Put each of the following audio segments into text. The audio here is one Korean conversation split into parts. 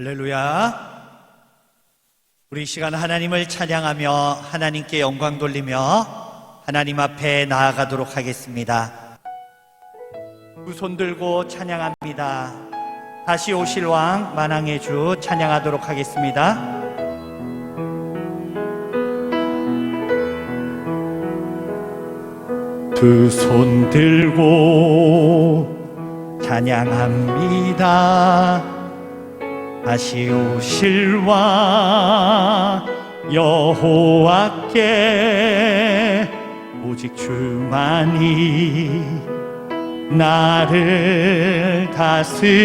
할렐루야. 우리 이 시간 하나님을 찬양하며 하나님께 영광 돌리며 하나님 앞에 나아가도록 하겠습니다. 두 손 들고 찬양합니다. 다시 오실 왕 만왕의 주 찬양하도록 하겠습니다. 두 손 들고 찬양합니다. 다시 오실 왕 여호와께 오직 주만이 나를 다스리네.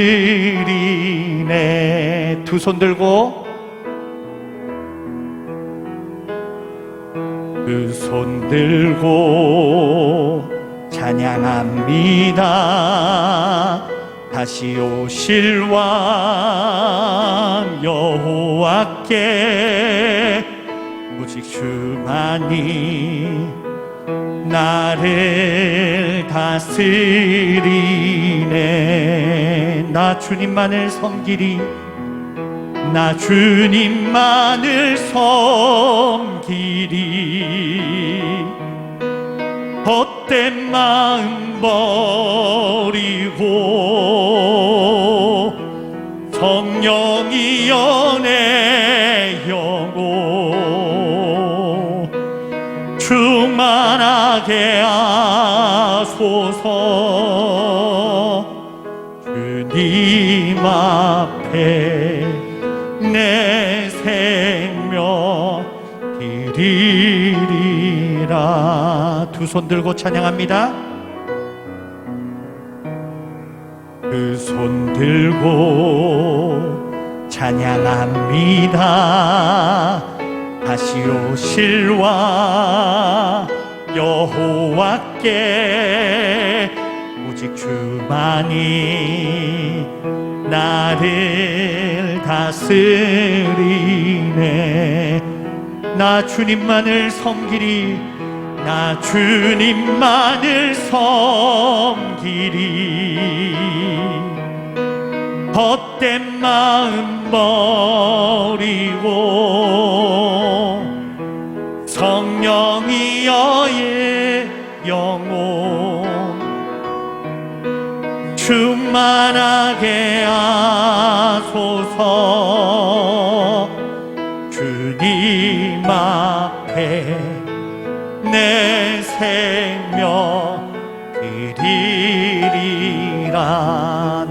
두 손 들고 두 손 들고 찬양합니다. 다시 오실 왕 여호와께 오직 주만이 나를 다스리네. 나 주님만을 섬기리. 나 주님만을 섬기리. 헛된 마음 버리고 성령이여 내 영혼 충만하게 하소서. 주님 앞에 내 생명 드리리라. 두 손 들고 찬양합니다. 두 손 들고 찬양합니다. 다시 오실 왕 여호와께 오직 주만이 나를 다스리네. 나 주님만을 섬기리. 나 주님만을 섬기리. 헛된 마음 버리고 성령이여의 영혼 충만하게 하소서. 주님 앞에 내 생명 드리리라.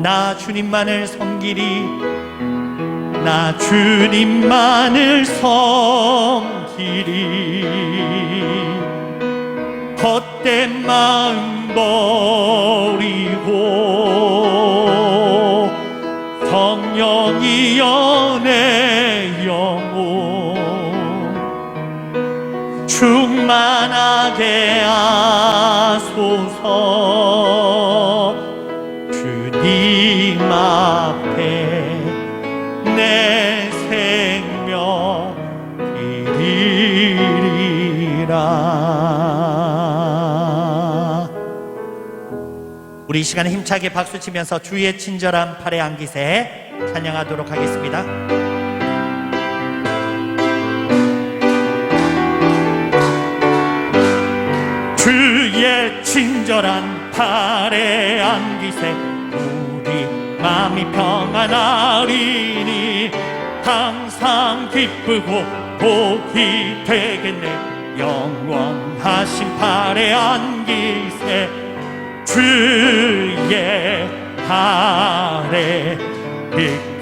나 주님만을 섬기리. 나 주님만을 섬기리. 헛된 마음 버리고 성령이여 내 영혼 충만하게 하소서. 주님 앞에 내 생명 드리리라. 우리 이 시간에 힘차게 박수치면서 주의 친절한 팔에 안기세 찬양하도록 하겠습니다. 주의 친절한 팔에 안기세 우리 마음이 평안하리니 항상 기쁘고 복이 되겠네. 영원하신 팔에 안기세 주의 팔에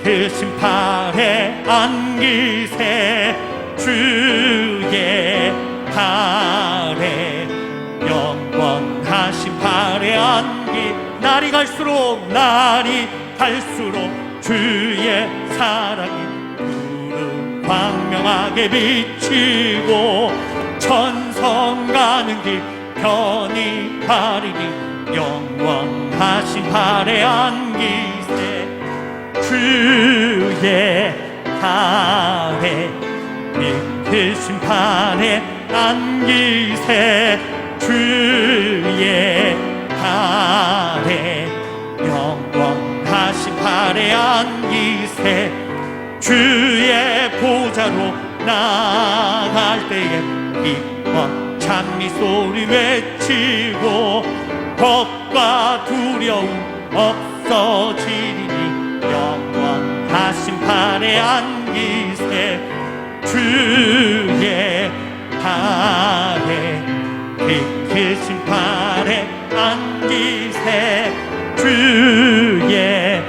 크신 팔에 안기세 주의 팔에 영원하신 팔에 안기. 날이 갈수록 주의 사랑이 푸른 광명하게 비치고 천성 가는 길 편히 가리니 영원하신 팔에 안기세 주의 팔에 크신 팔에 안기세 주의 팔에 영원하신 팔에 안기세 주의 보좌로 나아갈 때에 기뻐 찬미 소리 외치고 겁과 두려움 없어지리니 영원하신 팔에 안기세 주의 팔에 크신 팔에 안기세 주의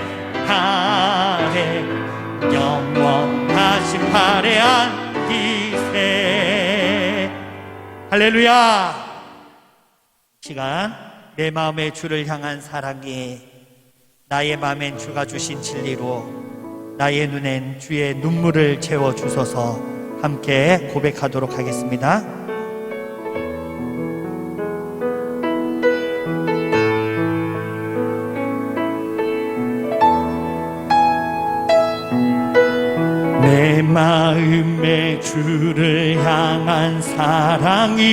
팔에 영원하신 팔에 안기세. 할렐루야. 시간 내 마음의 주를 향한 사랑이 나의 마음엔 주가 주신 진리로 나의 눈엔 주의 눈물을 채워주소서. 함께 고백하도록 하겠습니다. 내 마음의 주를 향한 사랑이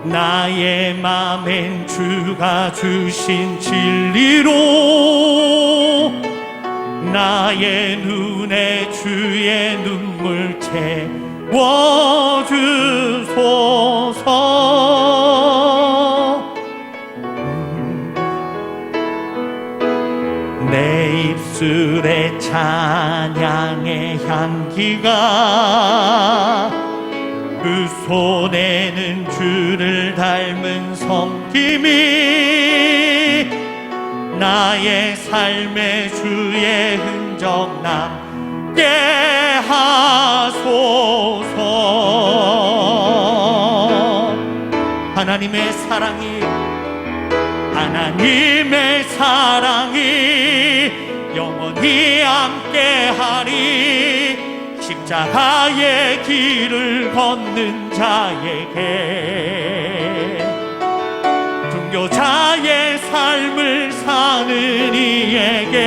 나의 맘엔 주가 주신 진리로 나의 눈에 주의 눈물 채워주소서. 내 입술에 찬양의 향기가 그 손에는 주를 닮은 섬김이 나의 삶에 주의 흔적 남게 하소서. 하나님의 사랑이 영원히 함께하리. 십자가의 길을 걷는 자에게 순교자의 삶을 사는 이에게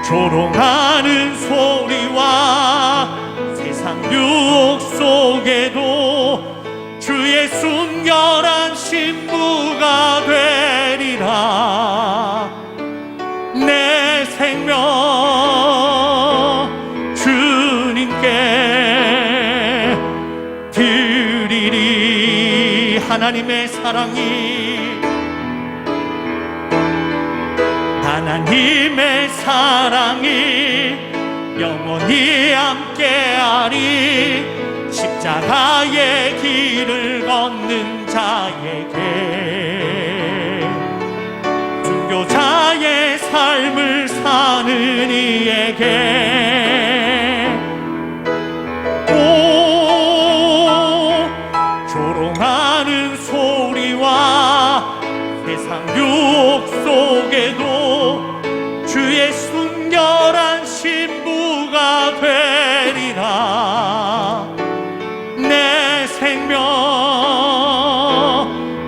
조롱하는 소리와 세상 유혹 속에도 주의 순결한 신부가 되리라. 내 생명 주님께 드리리. 하나님의 사랑이 영원히 함께하리. 십자가의 길을 걷는 자에게 순교자의 삶을 사는 이에게 조롱하는 소리와 세상 유혹 속에도 주의 순결한 신부가 되리라. 내 생명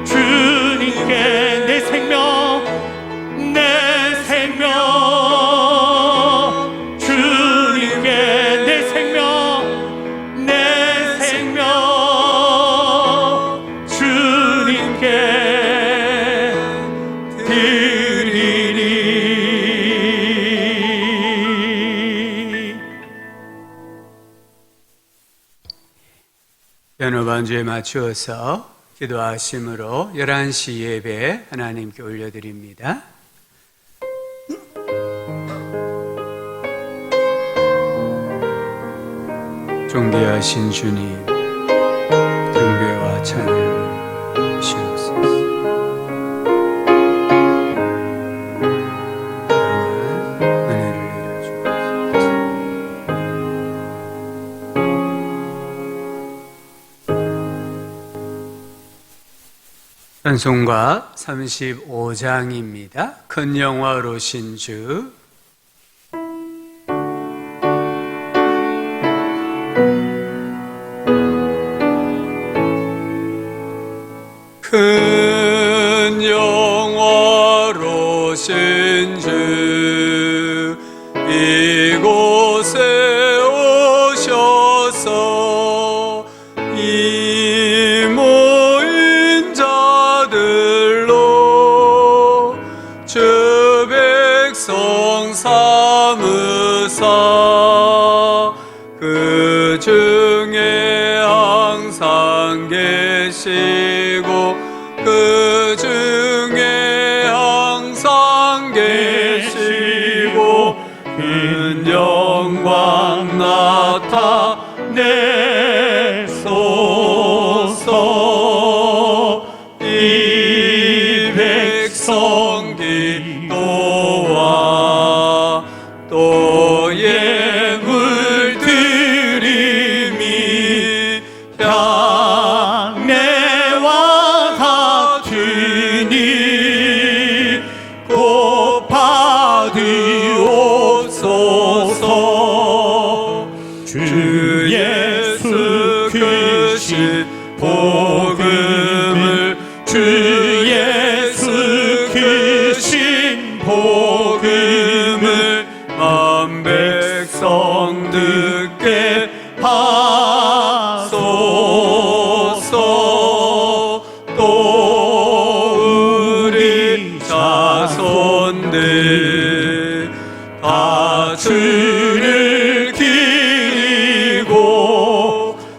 주님께 내 생명 주님께 내 생명 주님께 드리리. 연호 반주에 맞추어서 기도하심으로 11시 예배 하나님께 올려드립니다. 존귀하신 주님, 경배와 찬양을 주옵소서. 은혜를 내려주옵소서. 찬송가 35장입니다. 큰 영화로신 주. 큰 영화로신 주 이곳에 오셔서 이 모인 자들로 계시고 그 중에 항상 계시고 큰 영광 나타내소서. 이 백성 기도와 또 예물 드림이 향내와 같으니 곧 받으옵소서. 주 예수 크신 복음을, 주 예수 크신 복음을 만 백성 듣게 하소서. 또 우리 자손들 다 주를 기리고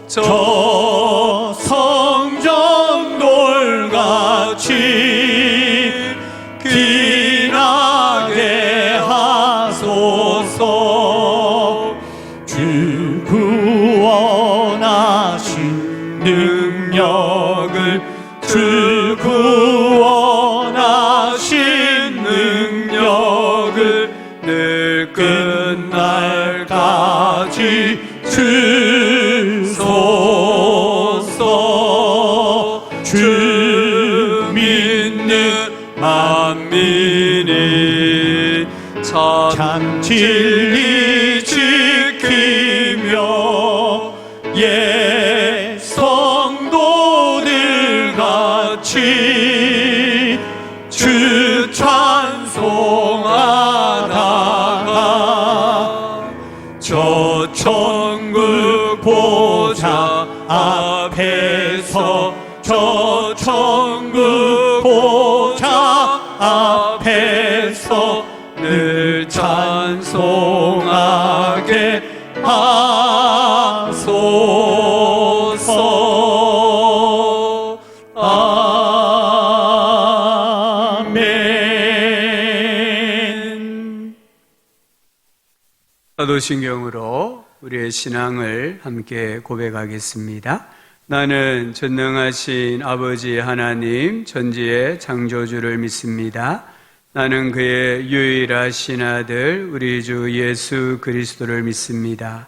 저 성전돌 같이 귀하게 하소서. 주 구원하신 능력을, 주 구원하신 능력을 늘 끝날까지 주소서. 주 믿는 만민이 참 진리 지키며 옛 성도들 같이 주 찬송하다가 저 천국 보좌 앞에서, 저 천국 보좌 앞에서 늘 찬송하게 하소서. 아멘. 사도신경으로 우리의 신앙을 함께 고백하겠습니다. 나는 전능하신 아버지 하나님 전지의 창조주를 믿습니다. 나는 그의 유일하신 아들 우리 주 예수 그리스도를 믿습니다.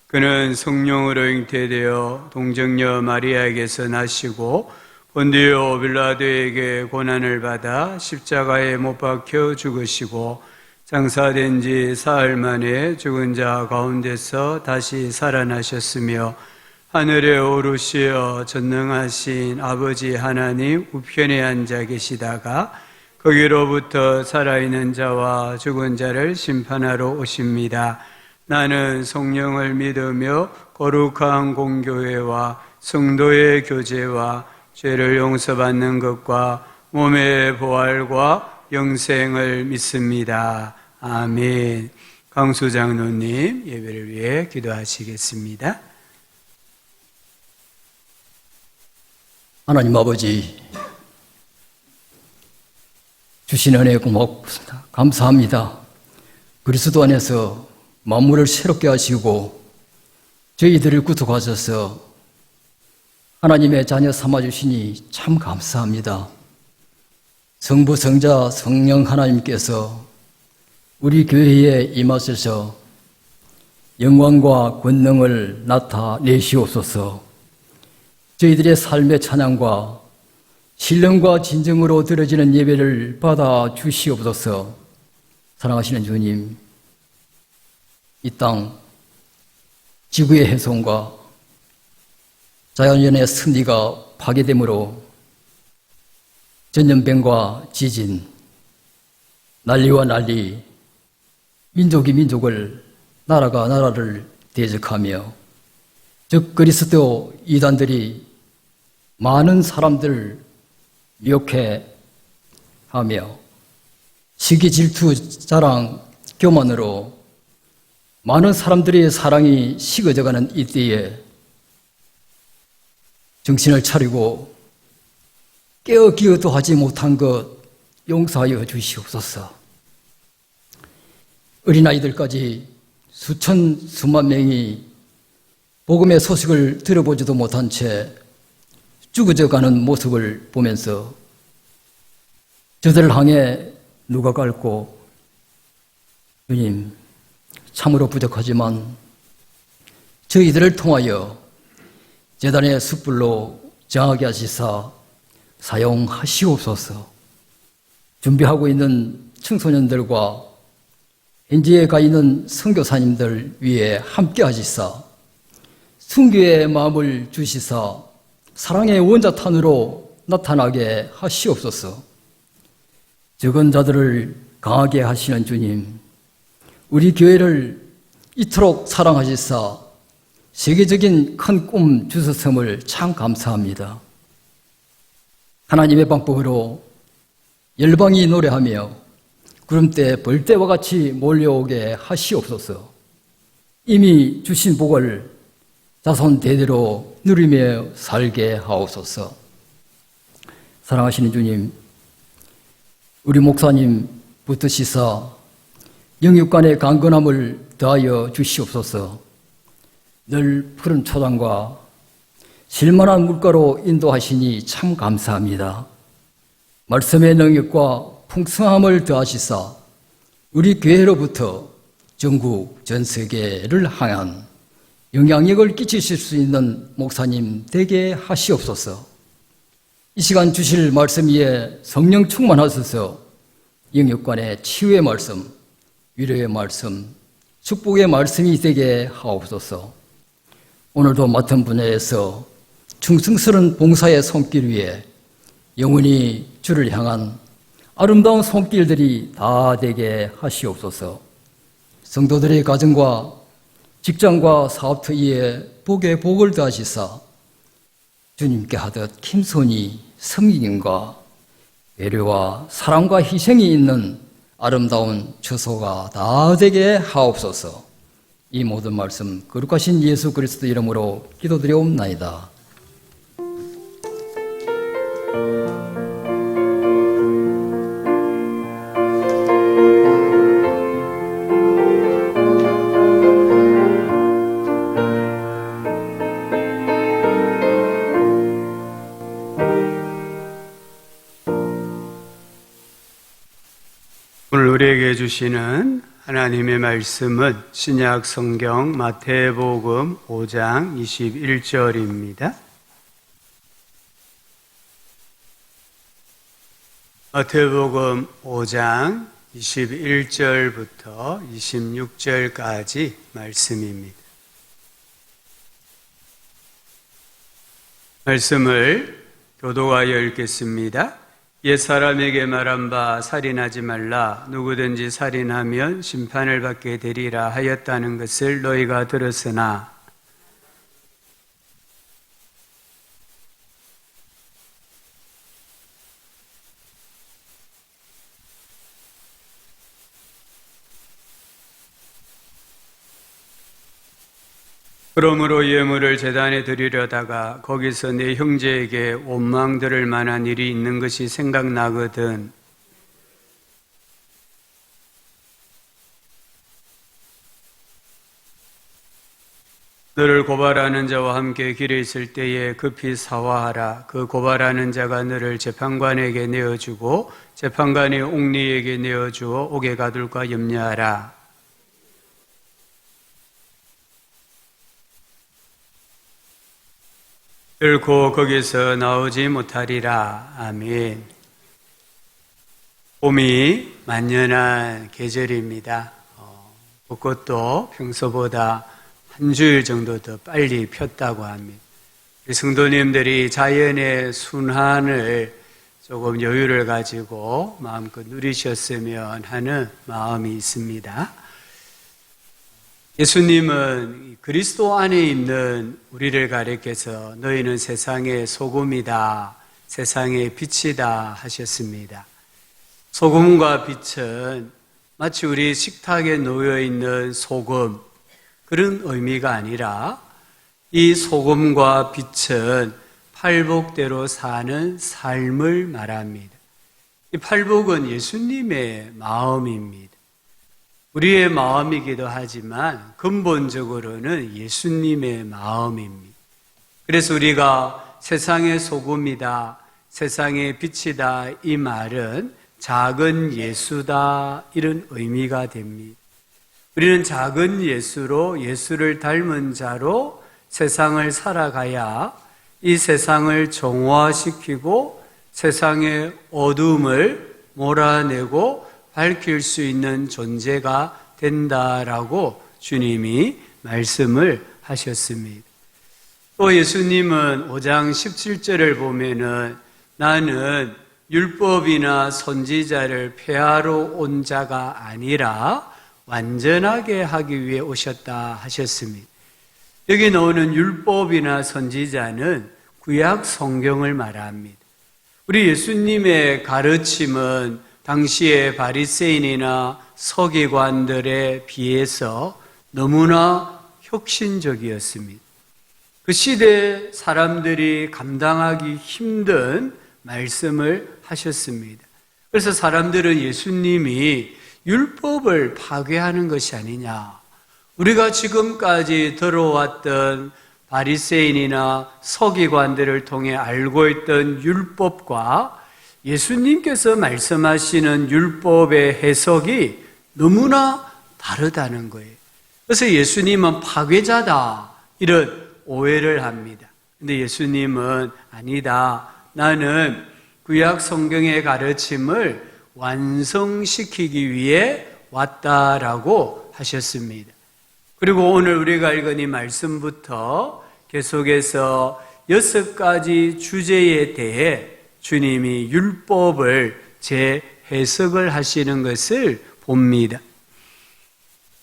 그는 성령으로 잉태되어 동정녀 마리아에게서 나시고 본디오 빌라도에게 고난을 받아 십자가에 못 박혀 죽으시고 장사된 지 사흘 만에 죽은 자 가운데서 다시 살아나셨으며 하늘에 오르시어 전능하신 아버지 하나님 우편에 앉아 계시다가 거기로부터 살아있는 자와 죽은 자를 심판하러 오십니다. 나는 성령을 믿으며 거룩한 공교회와 성도의 교제와 죄를 용서받는 것과 몸의 부활과 영생을 믿습니다. 아멘. 강수 장로님 예배를 위해 기도하시겠습니다. 하나님 아버지, 주신 은혜 고맙습니다. 감사합니다. 그리스도 안에서 만물을 새롭게 하시고 저희들을 구속하셔서 하나님의 자녀 삼아주시니 참 감사합니다. 성부, 성자, 성령 하나님께서 우리 교회에 임하셔서 영광과 권능을 나타내시옵소서. 저희들의 삶의 찬양과 신령과 진정으로 드려지는 예배를 받아 주시옵소서. 사랑하시는 주님, 이 땅 지구의 훼손과 자연의 섭리가 파괴됨으로 전염병과 지진, 난리와 난리, 민족이 민족을, 나라가 나라를 대적하며 즉 그리스도 이단들이 많은 사람들을 미혹해 하며 시기, 질투, 자랑, 교만으로 많은 사람들의 사랑이 식어져가는 이때에 정신을 차리고 깨어 기어도 하지 못한 것 용서하여 주시옵소서. 어린아이들까지 수천 수만 명이 복음의 소식을 들어보지도 못한 채 죽어져가는 모습을 보면서 저들을 향해 누가 갈고, 주님, 참으로 부족하지만 저희들을 통하여 제단의 숯불로 정하게 하시사 사용하시옵소서. 준비하고 있는 청소년들과 현지에 가 있는 선교사님들 위에 함께 하시사 순교의 마음을 주시사 사랑의 원자탄으로 나타나게 하시옵소서. 적은 자들을 강하게 하시는 주님, 우리 교회를 이토록 사랑하시사 세계적인 큰 꿈 주셨음을 참 감사합니다. 하나님의 방법으로 열방이 노래하며 구름대 벌떼와 같이 몰려오게 하시옵소서. 이미 주신 복을 자손 대대로 누리며 살게 하옵소서. 사랑하시는 주님, 우리 목사님 붙드시사 영육간의 강건함을 더하여 주시옵소서. 늘 푸른 초장과 실만한 물가로 인도하시니 참 감사합니다. 말씀의 능력과 풍성함을 더하시사 우리 교회로부터 전국 전 세계를 향한 영향력을 끼치실 수 있는 목사님 되게 하시옵소서. 이 시간 주실 말씀 위에 성령 충만하소서. 영육간의 치유의 말씀, 위로의 말씀, 축복의 말씀이 되게 하옵소서. 오늘도 맡은 분야에서 충성스러운 봉사의 손길 위에 영원히 주를 향한 아름다운 손길들이 다 되게 하시옵소서. 성도들의 가정과 직장과 사업터위에 복의 복을 더하시사 주님께 하듯 김손이 성령님과 배려와 사랑과 희생이 있는 아름다운 처소가 다 되게 하옵소서. 이 모든 말씀 거룩하신 예수 그리스도 이름으로 기도드려옵나이다. 오늘 우리에게 주시는 하나님의 말씀은 신약 성경 마태복음 5장 21절입니다. 마태복음 5장 21절부터 26절까지 말씀입니다. 말씀을 교독하여 읽겠습니다. 옛사람에게 말한 바 살인하지 말라. 누구든지 살인하면 심판을 받게 되리라 하였다는 것을 너희가 들었으나 그러므로 예물을 제단에 드리려다가 거기서 내 형제에게 원망 들을 만한 일이 있는 것이 생각나거든. 너를 고발하는 자와 함께 길에 있을 때에 급히 사화하라. 그 고발하는 자가 너를 재판관에게 내어주고 재판관이 옥리에게 내어주어 옥에 가둘까 염려하라. 결코 거기서 나오지 못하리라. 아멘. 봄이 만연한 계절입니다. 벚꽃도 평소보다 한 주일 정도 더 빨리 폈다고 합니다. 우리 성도님들이 자연의 순환을 조금 여유를 가지고 마음껏 누리셨으면 하는 마음이 있습니다. 예수님은 그리스도 안에 있는 우리를 가리켜서 너희는 세상의 소금이다, 세상의 빛이다 하셨습니다. 소금과 빛은 마치 우리 식탁에 놓여 있는 소금, 그런 의미가 아니라 이 소금과 빛은 팔복대로 사는 삶을 말합니다. 이 팔복은 예수님의 마음입니다. 우리의 마음이기도 하지만 근본적으로는 예수님의 마음입니다. 그래서 우리가 세상의 소금이다, 세상의 빛이다 이 말은 작은 예수다 이런 의미가 됩니다. 우리는 작은 예수로 예수를 닮은 자로 세상을 살아가야 이 세상을 정화시키고 세상의 어둠을 몰아내고 밝힐 수 있는 존재가 된다라고 주님이 말씀을 하셨습니다. 또 예수님은 5장 17절을 보면은 나는 율법이나 선지자를 폐하러 온 자가 아니라 완전하게 하기 위해 오셨다 하셨습니다. 여기 나오는 율법이나 선지자는 구약 성경을 말합니다. 우리 예수님의 가르침은 당시의 바리새인이나 서기관들에 비해서 너무나 혁신적이었습니다. 그 시대 사람들이 감당하기 힘든 말씀을 하셨습니다. 그래서 사람들은 예수님이 율법을 파괴하는 것이 아니냐, 우리가 지금까지 들어왔던 바리새인이나 서기관들을 통해 알고 있던 율법과 예수님께서 말씀하시는 율법의 해석이 너무나 다르다는 거예요. 그래서 예수님은 파괴자다 이런 오해를 합니다. 근데 예수님은 아니다, 나는 구약 성경의 가르침을 완성시키기 위해 왔다라고 하셨습니다. 그리고 오늘 우리가 읽은 이 말씀부터 계속해서 6가지 주제에 대해 주님이 율법을 재해석을 하시는 것을 봅니다.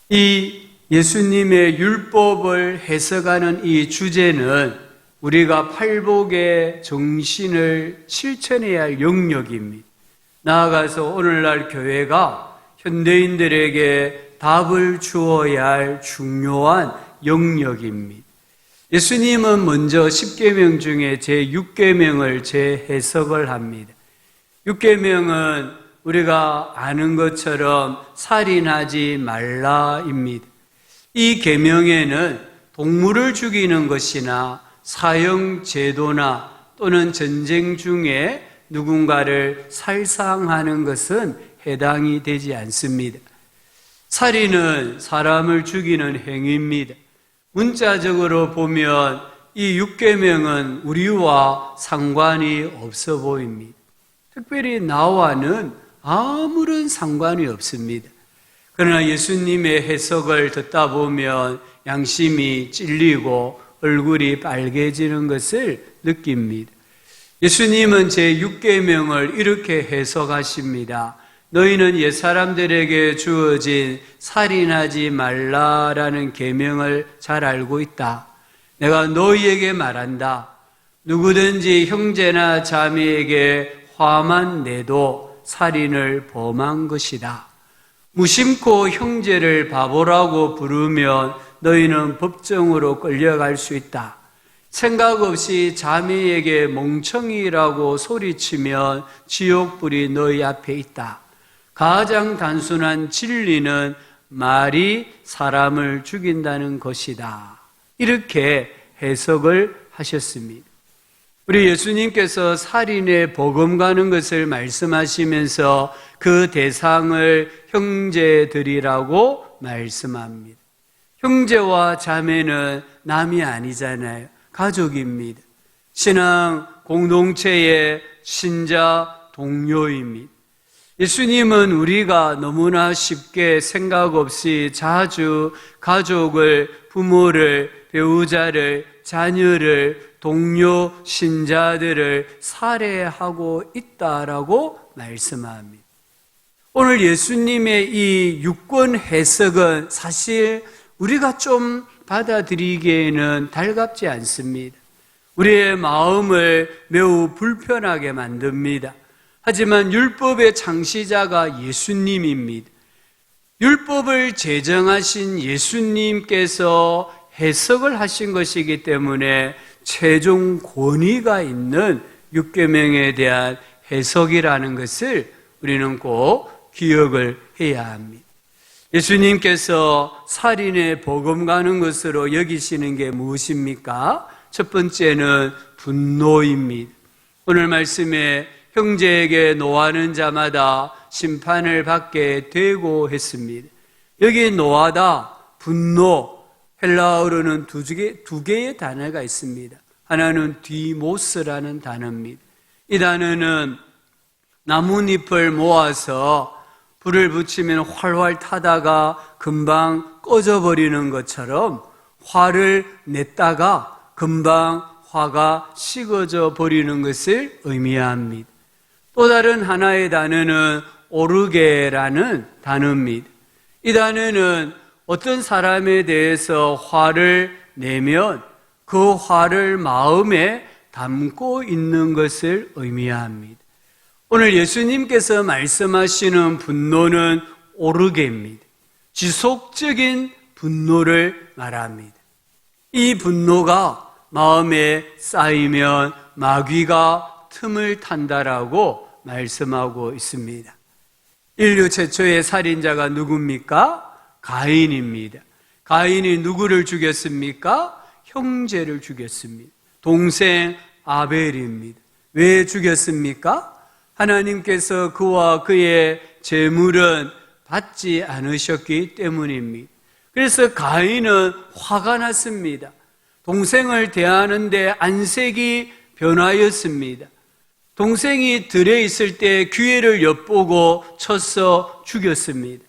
이 예수님의 율법을 해석하는 이 주제는 우리가 팔복의 정신을 실천해야 할 영역입니다. 나아가서 오늘날 교회가 현대인들에게 답을 주어야 할 중요한 영역입니다. 예수님은 먼저 10계명 중에 제6계명을 재해석을 합니다. 6계명은 우리가 아는 것처럼 살인하지 말라입니다. 이 계명에는 동물을 죽이는 것이나 사형제도나 또는 전쟁 중에 누군가를 살상하는 것은 해당이 되지 않습니다. 살인은 사람을 죽이는 행위입니다. 문자적으로 보면 이 6계명은 우리와 상관이 없어 보입니다. 특별히 나와는 아무런 상관이 없습니다. 그러나 예수님의 해석을 듣다 보면 양심이 찔리고 얼굴이 빨개지는 것을 느낍니다. 예수님은 제6계명을 이렇게 해석하십니다. 너희는 옛사람들에게 주어진 살인하지 말라라는 계명을 잘 알고 있다. 내가 너희에게 말한다. 누구든지 형제나 자매에게 화만 내도 살인을 범한 것이다. 무심코 형제를 바보라고 부르면 너희는 법정으로 끌려갈 수 있다. 생각 없이 자매에게 멍청이라고 소리치면 지옥불이 너희 앞에 있다. 가장 단순한 진리는 말이 사람을 죽인다는 것이다. 이렇게 해석을 하셨습니다. 우리 예수님께서 살인에 버금가는 것을 말씀하시면서 그 대상을 형제들이라고 말씀합니다. 형제와 자매는 남이 아니잖아요. 가족입니다. 신앙 공동체의 신자 동료입니다. 예수님은 우리가 너무나 쉽게 생각 없이 자주 가족을, 부모를, 배우자를, 자녀를, 동료 신자들을 살해하고 있다라고 말씀합니다. 오늘 예수님의 이 6권 해석은 사실 우리가 좀 받아들이기에는 달갑지 않습니다. 우리의 마음을 매우 불편하게 만듭니다. 하지만 율법의 창시자가 예수님입니다. 율법을 제정하신 예수님께서 해석을 하신 것이기 때문에 최종 권위가 있는 율법에 대한 해석이라는 것을 우리는 꼭 기억을 해야 합니다. 예수님께서 살인에 버금가는 것으로 여기시는 게 무엇입니까? 첫 번째는 분노입니다. 오늘 말씀에 형제에게 노하는 자마다 심판을 받게 되고 했습니다. 여기 노하다, 분노, 헬라어로는 두 개의 단어가 있습니다. 하나는 디모스라는 단어입니다. 이 단어는 나뭇잎을 모아서 불을 붙이면 활활 타다가 금방 꺼져버리는 것처럼 화를 냈다가 금방 화가 식어져 버리는 것을 의미합니다. 또 다른 하나의 단어는 오르게라는 단어입니다. 이 단어는 어떤 사람에 대해서 화를 내면 그 화를 마음에 담고 있는 것을 의미합니다. 오늘 예수님께서 말씀하시는 분노는 오르게입니다. 지속적인 분노를 말합니다. 이 분노가 마음에 쌓이면 마귀가 틈을 탄다라고 말씀하고 있습니다. 인류 최초의 살인자가 누굽니까? 가인입니다. 가인이 누구를 죽였습니까? 형제를 죽였습니다. 동생 아벨입니다. 왜 죽였습니까? 하나님께서 그와 그의 재물은 받지 않으셨기 때문입니다. 그래서 가인은 화가 났습니다. 동생을 대하는데 안색이 변하였습니다. 동생이 들에 있을 때 기회를 엿보고 쳐서 죽였습니다.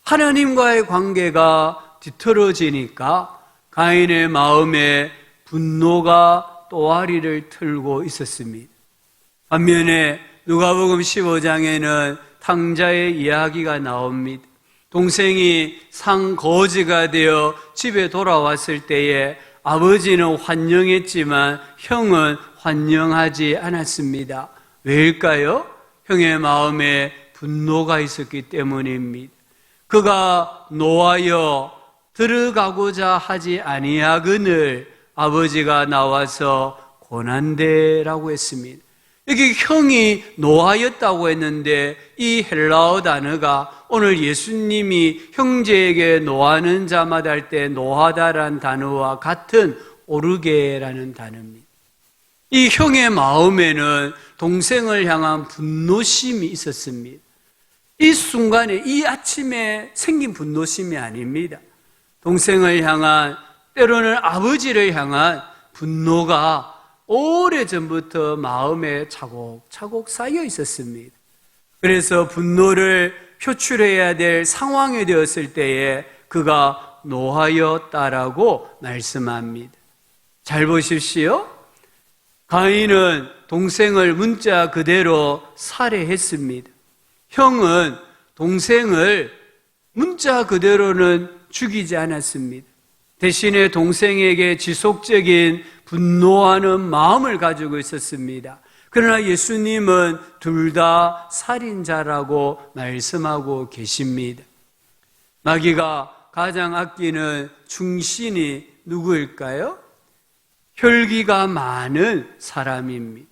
하나님과의 관계가 뒤틀어지니까 가인의 마음에 분노가 또아리를 틀고 있었습니다. 반면에 누가복음 15장에는 탕자의 이야기가 나옵니다. 동생이 상거지가 되어 집에 돌아왔을 때에 아버지는 환영했지만 형은 환영하지 않았습니다. 왜일까요? 형의 마음에 분노가 있었기 때문입니다. 그가 노하여 들어가고자 하지 아니하거늘 아버지가 나와서 고난되라고 했습니다. 여기 형이 노하였다고 했는데 이 헬라어 단어가 오늘 예수님이 형제에게 노하는 자마다 할 때 노하다라는 단어와 같은 오르게라는 단어입니다. 이 형의 마음에는 동생을 향한 분노심이 있었습니다. 이 순간에, 이 아침에 생긴 분노심이 아닙니다. 동생을 향한, 때로는 아버지를 향한 분노가 오래전부터 마음에 차곡차곡 쌓여 있었습니다. 그래서 분노를 표출해야 될 상황이 되었을 때에 그가 노하였다라고 말씀합니다. 잘 보십시오. 가인은 동생을 문자 그대로 살해했습니다. 형은 동생을 문자 그대로는 죽이지 않았습니다. 대신에 동생에게 지속적인 분노하는 마음을 가지고 있었습니다. 그러나 예수님은 둘 다 살인자라고 말씀하고 계십니다. 마귀가 가장 아끼는 충신이 누구일까요? 혈기가 많은 사람입니다.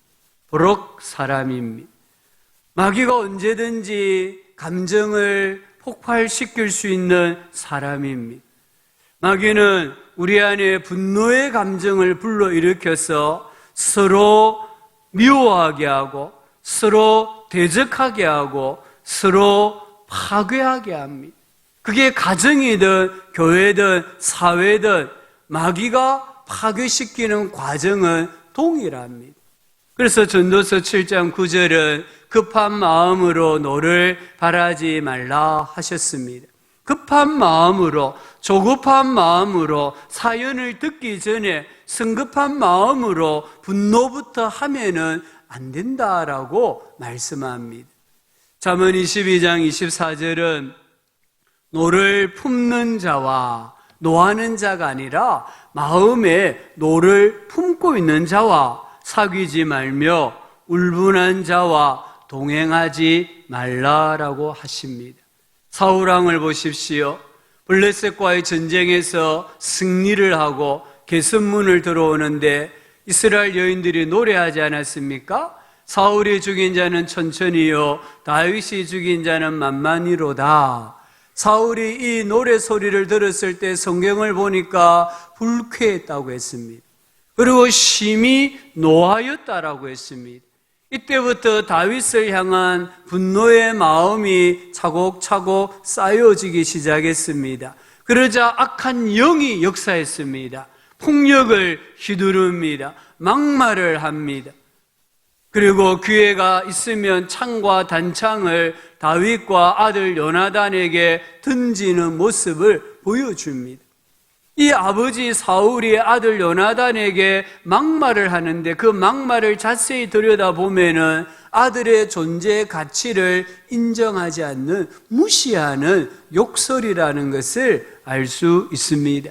버럭 사람입니다. 마귀가 언제든지 감정을 폭발시킬 수 있는 사람입니다. 마귀는 우리 안에 분노의 감정을 불러일으켜서 서로 미워하게 하고 서로 대적하게 하고 서로 파괴하게 합니다. 그게 가정이든 교회든 사회든 마귀가 파괴시키는 과정은 동일합니다. 그래서 전도서 7장 9절은 급한 마음으로 노를 바라지 말라 하셨습니다. 급한 마음으로, 조급한 마음으로 사연을 듣기 전에 성급한 마음으로 분노부터 하면은 안 된다라고 말씀합니다. 잠언 22장 24절은 노를 품는 자와 노하는 자가 아니라 마음에 노를 품고 있는 자와 사귀지 말며 울분한 자와 동행하지 말라라고 하십니다. 사울왕을 보십시오. 블레셋과의 전쟁에서 승리를 하고 개선문을 들어오는데 이스라엘 여인들이 노래하지 않았습니까? 사울이 죽인 자는 천천히요, 다윗이 죽인 자는 만만히로다. 사울이 이 노래 소리를 들었을 때 성경을 보니까 불쾌했다고 했습니다. 그리고 심히 노하였다라고 했습니다. 이때부터 다윗을 향한 분노의 마음이 차곡차곡 쌓여지기 시작했습니다. 그러자 악한 영이 역사했습니다. 폭력을 휘두릅니다. 막말을 합니다. 그리고 기회가 있으면 창과 단창을 다윗과 아들 요나단에게 던지는 모습을 보여줍니다. 이 아버지 사울이 아들 요나단에게 막말을 하는데 그 막말을 자세히 들여다보면은 아들의 존재 가치를 인정하지 않는 무시하는 욕설이라는 것을 알 수 있습니다.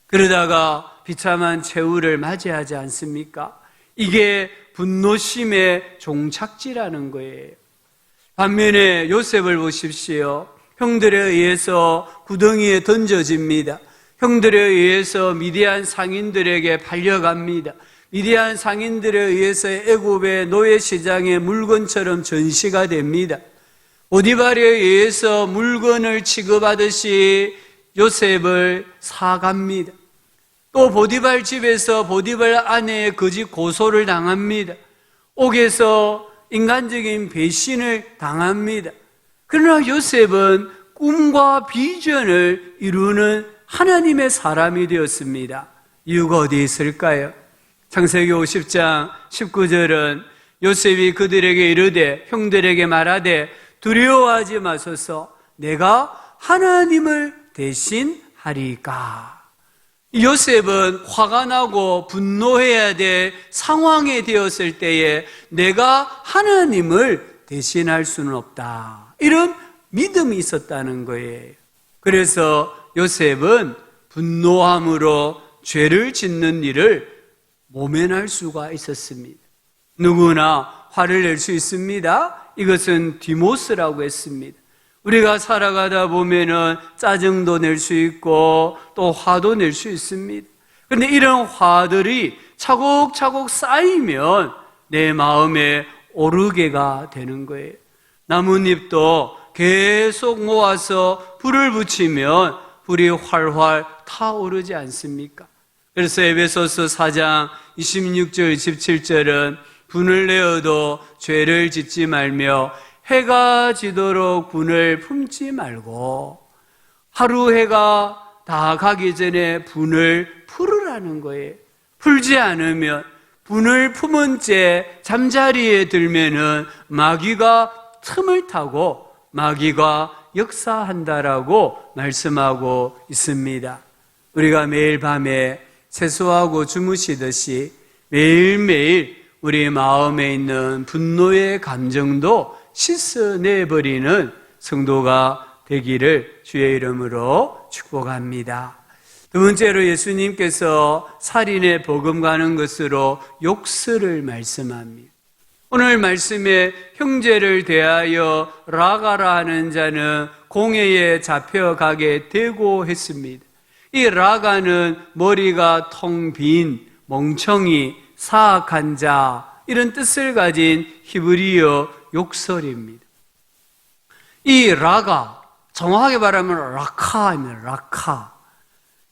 그러다가 비참한 최후를 맞이하지 않습니까? 이게 분노심의 종착지라는 거예요. 반면에 요셉을 보십시오. 형들에 의해서 구덩이에 던져집니다. 형들에 의해서 미디안 상인들에게 팔려갑니다. 미디안 상인들에 의해서 애굽의 노예시장의 물건처럼 전시가 됩니다. 보디발에 의해서 물건을 취급하듯이 요셉을 사갑니다. 또 보디발 집에서 보디발 아내의 거짓 고소를 당합니다. 옥에서 인간적인 배신을 당합니다. 그러나 요셉은 꿈과 비전을 이루는 하나님의 사람이 되었습니다. 이유가 어디에 있을까요? 창세기 50장 19절은 요셉이 그들에게 이르되 형들에게 말하되 두려워하지 마소서 내가 하나님을 대신하리까. 요셉은 화가 나고 분노해야 될 상황에 되었을 때에 내가 하나님을 대신할 수는 없다. 이런 믿음이 있었다는 거예요. 그래서 요셉은 분노함으로 죄를 짓는 일을 모면할 수가 있었습니다. 누구나 화를 낼 수 있습니다. 이것은 디모스라고 했습니다. 우리가 살아가다 보면은 짜증도 낼 수 있고 또 화도 낼 수 있습니다. 그런데 이런 화들이 차곡차곡 쌓이면 내 마음에 오르게가 되는 거예요. 나뭇잎도 계속 모아서 불을 붙이면 불이 활활 타오르지 않습니까? 그래서 에베소서 4장 26절 27절은 분을 내어도 죄를 짓지 말며 해가 지도록 분을 품지 말고 하루 해가 다 가기 전에 분을 풀으라는 거예요. 풀지 않으면 분을 품은 채 잠자리에 들면은 마귀가 틈을 타고 마귀가 역사한다라고 말씀하고 있습니다. 우리가 매일 밤에 세수하고 주무시듯이 매일매일 우리 마음에 있는 분노의 감정도 씻어내버리는 성도가 되기를 주의 이름으로 축복합니다. 두 번째로 예수님께서 살인에 버금가는 것으로 욕설을 말씀합니다. 오늘 말씀에 형제를 대하여 라가라 하는 자는 공회에 잡혀가게 되고 했습니다. 이 라가는 머리가 텅 빈 멍청이, 사악한 자 이런 뜻을 가진 히브리어 욕설입니다. 이 라가 정확하게 말하면 라카입니다. 라카.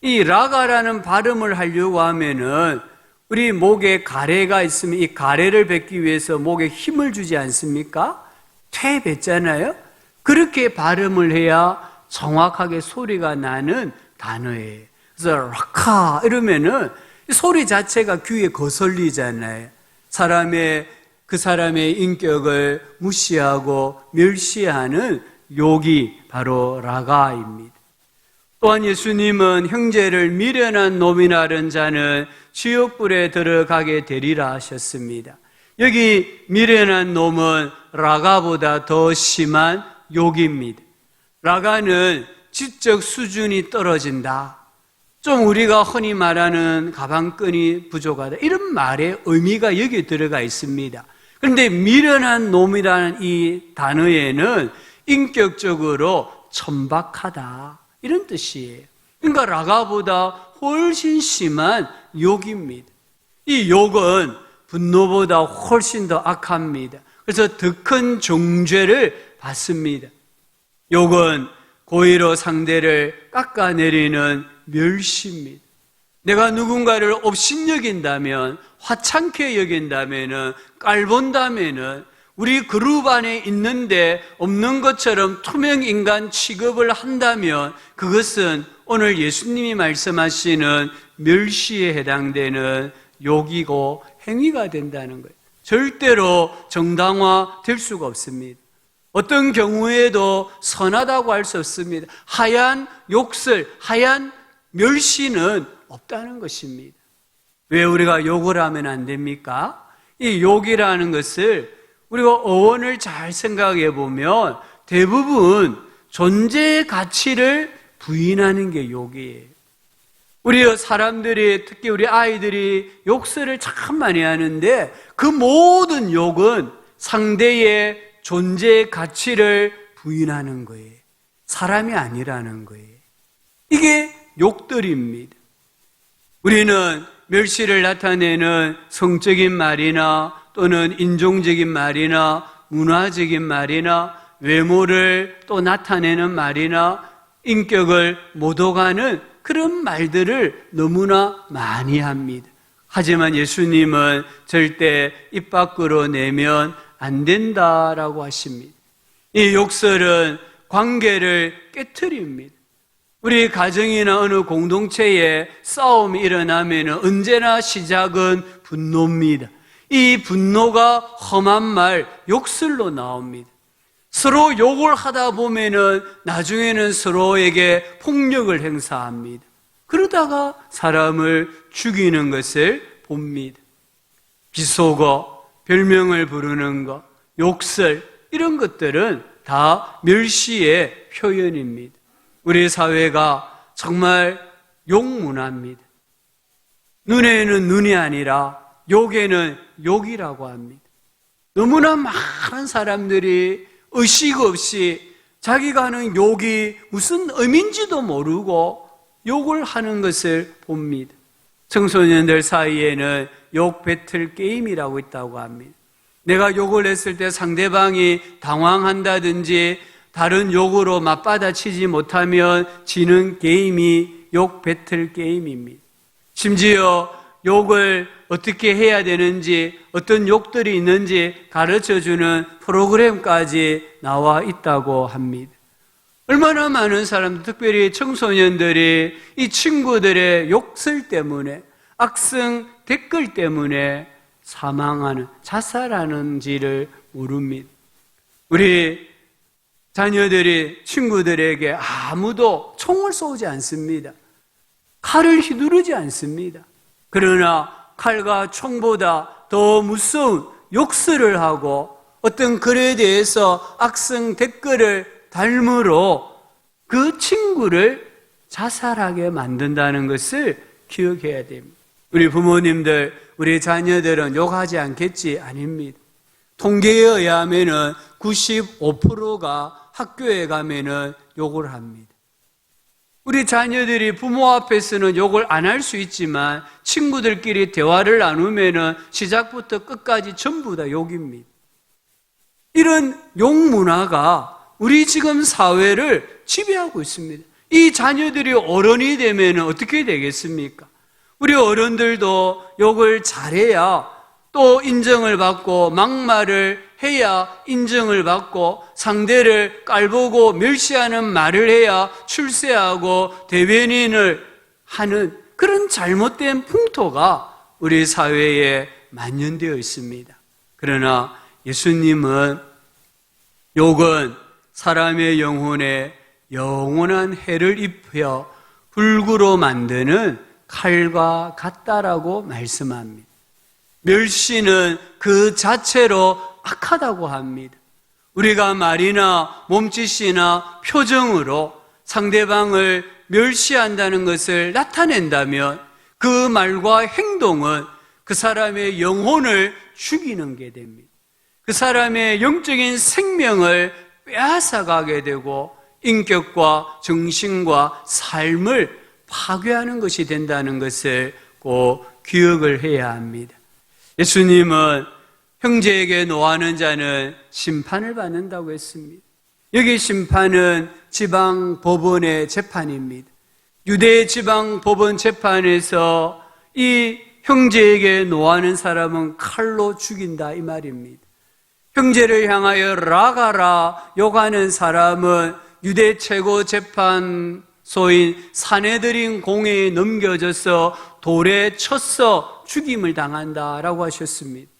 이 라가라는 발음을 하려고 하면은 우리 목에 가래가 있으면 이 가래를 뱉기 위해서 목에 힘을 주지 않습니까? 퇴 뱉잖아요. 그렇게 발음을 해야 정확하게 소리가 나는 단어예요. 그래서 라카 이러면은 소리 자체가 귀에 거슬리잖아요. 그 사람의 인격을 무시하고 멸시하는 욕이 바로 라가입니다. 또한 예수님은 형제를 미련한 놈이나 하는 자는 지옥불에 들어가게 되리라 하셨습니다. 여기 미련한 놈은 라가보다 더 심한 욕입니다. 라가는 지적 수준이 떨어진다. 좀 우리가 흔히 말하는 가방끈이 부족하다. 이런 말의 의미가 여기 들어가 있습니다. 그런데 미련한 놈이라는 이 단어에는 인격적으로 천박하다. 이런 뜻이에요. 그러니까 라가보다 훨씬 심한 욕입니다. 이 욕은 분노보다 훨씬 더 악합니다. 그래서 더 큰 정죄를 받습니다. 욕은 고의로 상대를 깎아내리는 멸시입니다. 내가 누군가를 업신여긴다면, 화창케 여긴다면, 깔본다면, 우리 그룹 안에 있는데 없는 것처럼 투명인간 취급을 한다면 그것은 오늘 예수님이 말씀하시는 멸시에 해당되는 욕이고 행위가 된다는 거예요. 절대로 정당화될 수가 없습니다. 어떤 경우에도 선하다고 할 수 없습니다. 하얀 욕설, 하얀 멸시는 없다는 것입니다. 왜 우리가 욕을 하면 안 됩니까? 이 욕이라는 것을 우리가 어원을 잘 생각해 보면 대부분 존재의 가치를 부인하는 게 욕이에요. 우리 사람들이, 특히 우리 아이들이 욕설을 참 많이 하는데 그 모든 욕은 상대의 존재의 가치를 부인하는 거예요. 사람이 아니라는 거예요. 이게 욕들입니다. 우리는 멸시를 나타내는 성적인 말이나 또는 인종적인 말이나 문화적인 말이나 외모를 또 나타내는 말이나 인격을 모독하는 그런 말들을 너무나 많이 합니다. 하지만 예수님은 절대 입 밖으로 내면 안 된다라고 하십니다. 이 욕설은 관계를 깨트립니다. 우리 가정이나 어느 공동체에 싸움이 일어나면 언제나 시작은 분노입니다. 이 분노가 험한 말, 욕설로 나옵니다. 서로 욕을 하다 보면은 나중에는 서로에게 폭력을 행사합니다. 그러다가 사람을 죽이는 것을 봅니다. 비속어, 별명을 부르는 것, 욕설, 이런 것들은 다 멸시의 표현입니다. 우리 사회가 정말 욕문화입니다. 눈에는 눈이 아니라 욕에는 욕이라고 합니다. 너무나 많은 사람들이 의식 없이 자기가 하는 욕이 무슨 의미인지도 모르고 욕을 하는 것을 봅니다. 청소년들 사이에는 욕 배틀 게임이라고 있다고 합니다. 내가 욕을 했을 때 상대방이 당황한다든지 다른 욕으로 맞받아치지 못하면 지는 게임이 욕 배틀 게임입니다. 심지어 욕을 어떻게 해야 되는지, 어떤 욕들이 있는지 가르쳐주는 프로그램까지 나와 있다고 합니다. 얼마나 많은 사람들, 특별히 청소년들이 이 친구들의 욕설 때문에, 악성 댓글 때문에 사망하는, 자살하는지를 모릅니다. 우리 자녀들이 친구들에게 아무도 총을 쏘지 않습니다. 칼을 휘두르지 않습니다. 그러나 칼과 총보다 더 무서운 욕설을 하고 어떤 글에 대해서 악성 댓글을 달므로 그 친구를 자살하게 만든다는 것을 기억해야 됩니다. 우리 부모님들, 우리 자녀들은 욕하지 않겠지? 아닙니다. 통계에 의하면 95%가 학교에 가면 욕을 합니다. 우리 자녀들이 부모 앞에서는 욕을 안 할 수 있지만 친구들끼리 대화를 나누면 시작부터 끝까지 전부 다 욕입니다. 이런 욕 문화가 우리 지금 사회를 지배하고 있습니다. 이 자녀들이 어른이 되면 어떻게 되겠습니까? 우리 어른들도 욕을 잘해야 또 인정을 받고 막말을 해야 인정을 받고 상대를 깔보고 멸시하는 말을 해야 출세하고 대변인을 하는 그런 잘못된 풍토가 우리 사회에 만연되어 있습니다. 그러나 예수님은 욕은 사람의 영혼에 영원한 해를 입혀 불구로 만드는 칼과 같다라고 말씀합니다. 멸시는 그 자체로 악하다고 합니다. 우리가 말이나 몸짓이나 표정으로 상대방을 멸시한다는 것을 나타낸다면 그 말과 행동은 그 사람의 영혼을 죽이는 게 됩니다. 그 사람의 영적인 생명을 빼앗아가게 되고 인격과 정신과 삶을 파괴하는 것이 된다는 것을 꼭 기억을 해야 합니다. 예수님은 형제에게 노하는 자는 심판을 받는다고 했습니다. 여기 심판은 지방 법원의 재판입니다. 유대 지방 법원 재판에서 이 형제에게 노하는 사람은 칼로 죽인다 이 말입니다. 형제를 향하여 라가라 욕하는 사람은 유대 최고 재판소인 사네드린 공회에 넘겨져서 돌에 쳐서 죽임을 당한다라고 하셨습니다.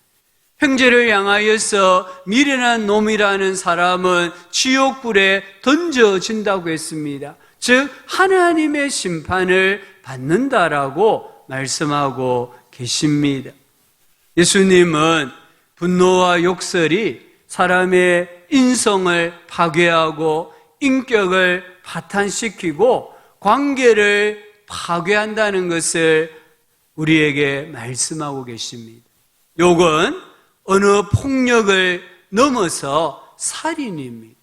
형제를 향하여서 미련한 놈이라는 사람은 지옥불에 던져진다고 했습니다. 즉 하나님의 심판을 받는다라고 말씀하고 계십니다. 예수님은 분노와 욕설이 사람의 인성을 파괴하고 인격을 파탄시키고 관계를 파괴한다는 것을 우리에게 말씀하고 계십니다. 욕은 어느 폭력을 넘어서 살인입니다.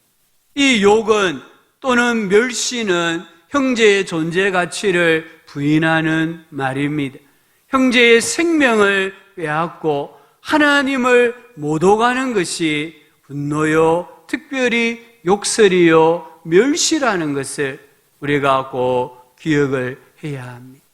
이 욕은 또는 멸시는 형제의 존재 가치를 부인하는 말입니다. 형제의 생명을 빼앗고 하나님을 못 오가는 것이 분노요, 특별히 욕설이요, 멸시라는 것을 우리가 꼭 기억을 해야 합니다.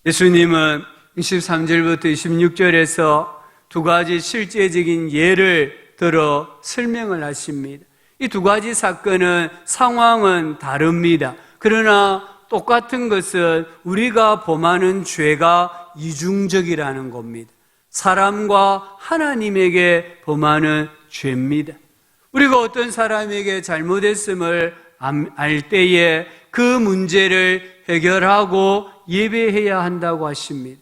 예수님은 23절부터 26절에서 두 가지 실제적인 예를 들어 설명을 하십니다. 이 두 가지 사건은 상황은 다릅니다. 그러나 똑같은 것은 우리가 범하는 죄가 이중적이라는 겁니다. 사람과 하나님에게 범하는 죄입니다. 우리가 어떤 사람에게 잘못했음을 알 때에 그 문제를 해결하고 예배해야 한다고 하십니다.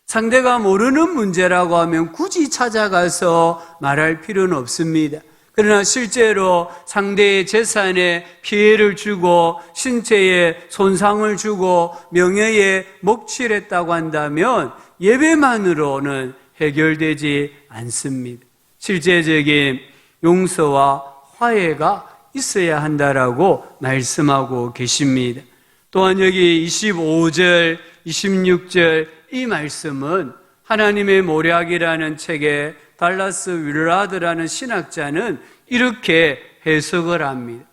상대가 모르는 문제라고 하면 굳이 찾아가서 말할 필요는 없습니다. 그러나 실제로 상대의 재산에 피해를 주고 신체에 손상을 주고 명예에 먹칠했다고 한다면 예배만으로는 해결되지 않습니다. 실제적인 용서와 화해가 있어야 한다라고 말씀하고 계십니다. 또한 여기 25절, 26절 이 말씀은 하나님의 모략이라는 책에 달라스 윌라드라는 신학자는 이렇게 해석을 합니다.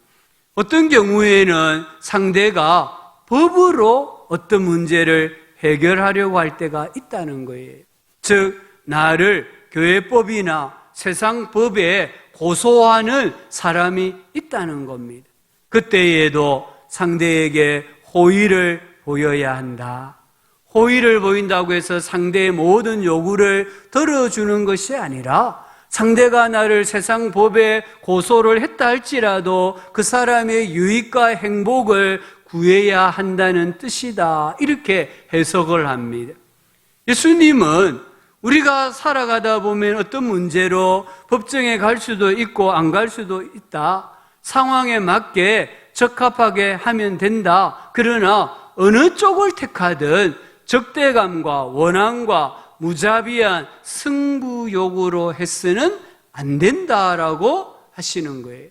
어떤 경우에는 상대가 법으로 어떤 문제를 해결하려고 할 때가 있다는 거예요. 즉 나를 교회법이나 세상 법에 고소하는 사람이 있다는 겁니다. 그때에도 상대에게 호의를 보여야 한다. 호의를 보인다고 해서 상대의 모든 요구를 들어주는 것이 아니라 상대가 나를 세상 법에 고소를 했다 할지라도 그 사람의 유익과 행복을 구해야 한다는 뜻이다. 이렇게 해석을 합니다. 예수님은 우리가 살아가다 보면 어떤 문제로 법정에 갈 수도 있고 안 갈 수도 있다. 상황에 맞게 적합하게 하면 된다. 그러나 어느 쪽을 택하든 적대감과 원한과 무자비한 승부욕으로 해서는 안 된다라고 하시는 거예요.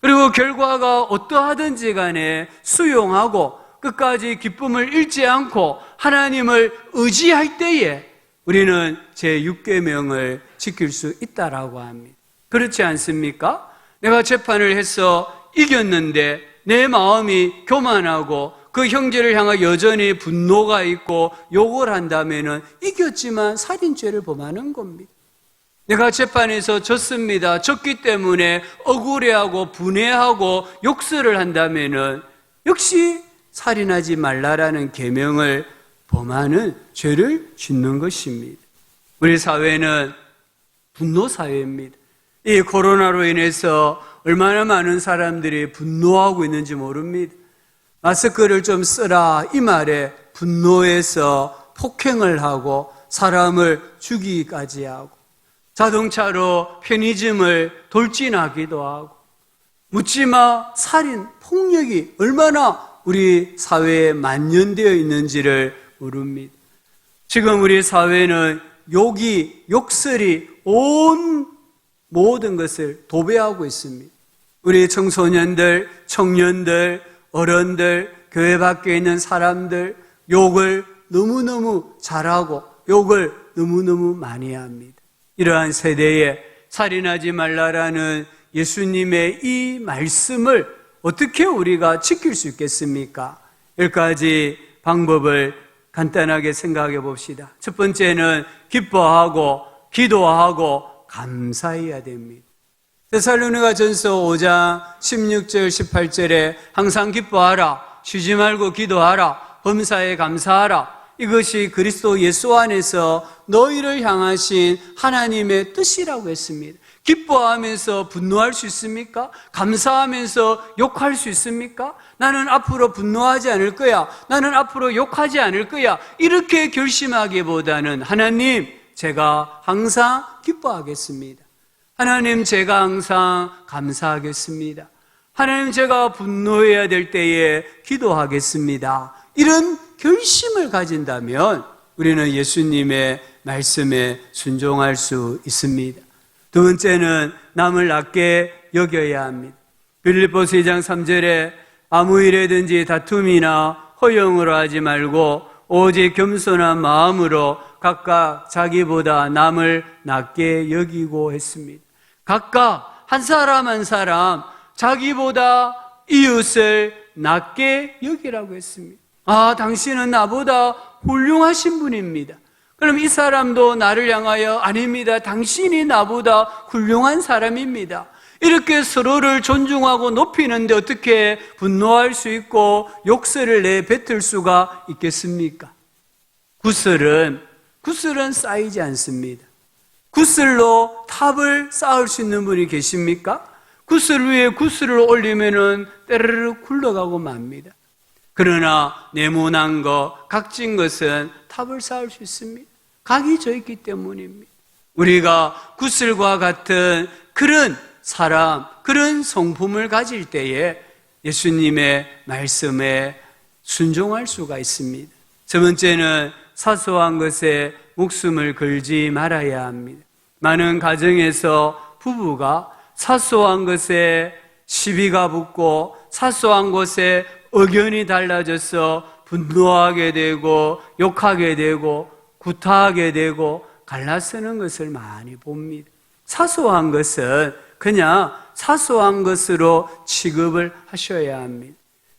그리고 결과가 어떠하든지 간에 수용하고 끝까지 기쁨을 잃지 않고 하나님을 의지할 때에 우리는 제6계명을 지킬 수 있다라고 합니다. 그렇지 않습니까? 내가 재판을 해서 이겼는데 내 마음이 교만하고 그 형제를 향해 여전히 분노가 있고 욕을 한다면 이겼지만 살인죄를 범하는 겁니다. 내가 재판에서 졌습니다. 졌기 때문에 억울해하고 분해하고 욕설을 한다면 역시 살인하지 말라라는 계명을 범하는 죄를 짓는 것입니다. 우리 사회는 분노 사회입니다. 이 코로나로 인해서 얼마나 많은 사람들이 분노하고 있는지 모릅니다. 마스크를 좀 쓰라 이 말에 분노해서 폭행을 하고 사람을 죽이기까지 하고 자동차로 편의점을 돌진하기도 하고 묻지마 살인, 폭력이 얼마나 우리 사회에 만연되어 있는지를 모릅니다. 지금 우리 사회는 욕설이 온 모든 것을 도배하고 있습니다. 우리 청소년들, 청년들, 어른들, 교회 밖에 있는 사람들 욕을 너무너무 잘하고 욕을 너무너무 많이 합니다. 이러한 세대에 살인하지 말라라는 예수님의 이 말씀을 어떻게 우리가 지킬 수 있겠습니까? 10가지 방법을 간단하게 생각해 봅시다. 첫 번째는 기뻐하고 기도하고 감사해야 됩니다. 데살로니가전서 5장 16절 18절에 항상 기뻐하라, 쉬지 말고 기도하라, 범사에 감사하라. 이것이 그리스도 예수 안에서 너희를 향하신 하나님의 뜻이라고 했습니다. 기뻐하면서 분노할 수 있습니까? 감사하면서 욕할 수 있습니까? 나는 앞으로 분노하지 않을 거야. 나는 앞으로 욕하지 않을 거야. 이렇게 결심하기보다는 하나님, 제가 항상 기뻐하겠습니다. 하나님, 제가 항상 감사하겠습니다. 하나님, 제가 분노해야 될 때에 기도하겠습니다. 이런 결심을 가진다면 우리는 예수님의 말씀에 순종할 수 있습니다. 두 번째는 남을 낮게 여겨야 합니다. 빌립보서 2장 3절에 아무 일에든지 다툼이나 허영으로 하지 말고 오직 겸손한 마음으로 각각 자기보다 남을 낮게 여기고 했습니다. 각각 한 사람 한 사람 자기보다 이웃을 낮게 여기라고 했습니다. 아, 당신은 나보다 훌륭하신 분입니다. 그럼 이 사람도 나를 향하여 아닙니다, 당신이 나보다 훌륭한 사람입니다. 이렇게 서로를 존중하고 높이는데 어떻게 분노할 수 있고 욕설을 내뱉을 수가 있겠습니까? 구슬은 쌓이지 않습니다. 구슬로 탑을 쌓을 수 있는 분이 계십니까? 구슬 위에 구슬을 올리면은 때르르 굴러가고 맙니다. 그러나 네모난 것, 각진 것은 탑을 쌓을 수 있습니다. 각이 져 있기 때문입니다. 우리가 구슬과 같은 그런 사람, 그런 성품을 가질 때에 예수님의 말씀에 순종할 수가 있습니다. 첫 번째는 사소한 것에 목숨을 걸지 말아야 합니다. 많은 가정에서 부부가 사소한 것에 시비가 붙고 사소한 것에 의견이 달라져서 분노하게 되고 욕하게 되고 구타하게 되고 갈라서는 것을 많이 봅니다. 사소한 것은 그냥 사소한 것으로 취급을 하셔야 합니다.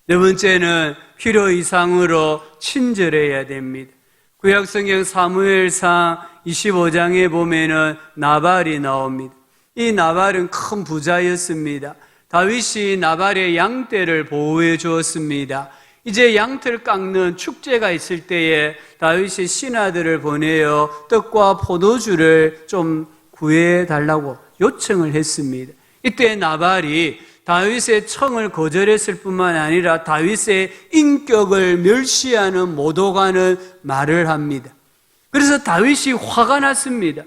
네 번째는 필요 이상으로 친절해야 됩니다. 구약성경 사무엘상 25장에 보면은 나발이 나옵니다. 이 나발은 큰 부자였습니다. 다윗이 나발의 양떼를 보호해 주었습니다. 이제 양털 깎는 축제가 있을 때에 다윗이 신하들을 보내어 떡과 포도주를 좀 구해달라고 요청을 했습니다. 이때 나발이 다윗의 청을 거절했을 뿐만 아니라 다윗의 인격을 멸시하는 모독하는 말을 합니다. 그래서 다윗이 화가 났습니다.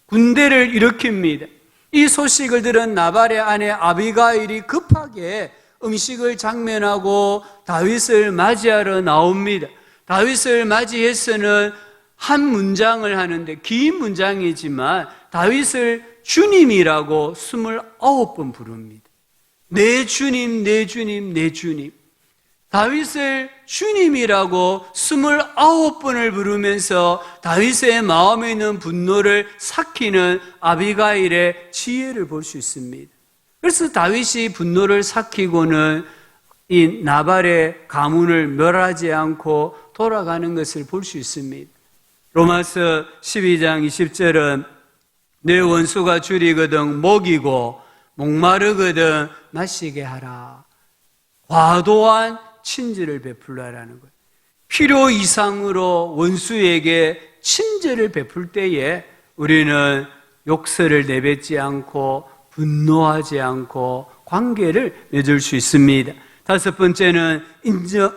군대를 일으킵니다. 이 소식을 들은 나발의 아내 아비가일이 급하게 음식을 장면하고 다윗을 맞이하러 나옵니다. 다윗을 맞이해서는 한 문장을 하는데 긴 문장이지만 다윗을 주님이라고 29번 부릅니다. 내 주님, 내 주님, 내 주님. 다윗을 주님이라고 29번을 부르면서 다윗의 마음에 있는 분노를 삭히는 아비가일의 지혜를 볼 수 있습니다. 그래서 다윗이 분노를 삭히고는 이 나발의 가문을 멸하지 않고 돌아가는 것을 볼 수 있습니다. 로마서 12장 20절은 내 원수가 줄이거든 먹이고 목마르거든 마시게 하라. 과도한 친절을 베풀라라는 거예요. 필요 이상으로 원수에게 친절을 베풀 때에 우리는 욕설을 내뱉지 않고 분노하지 않고 관계를 맺을 수 있습니다. 다섯 번째는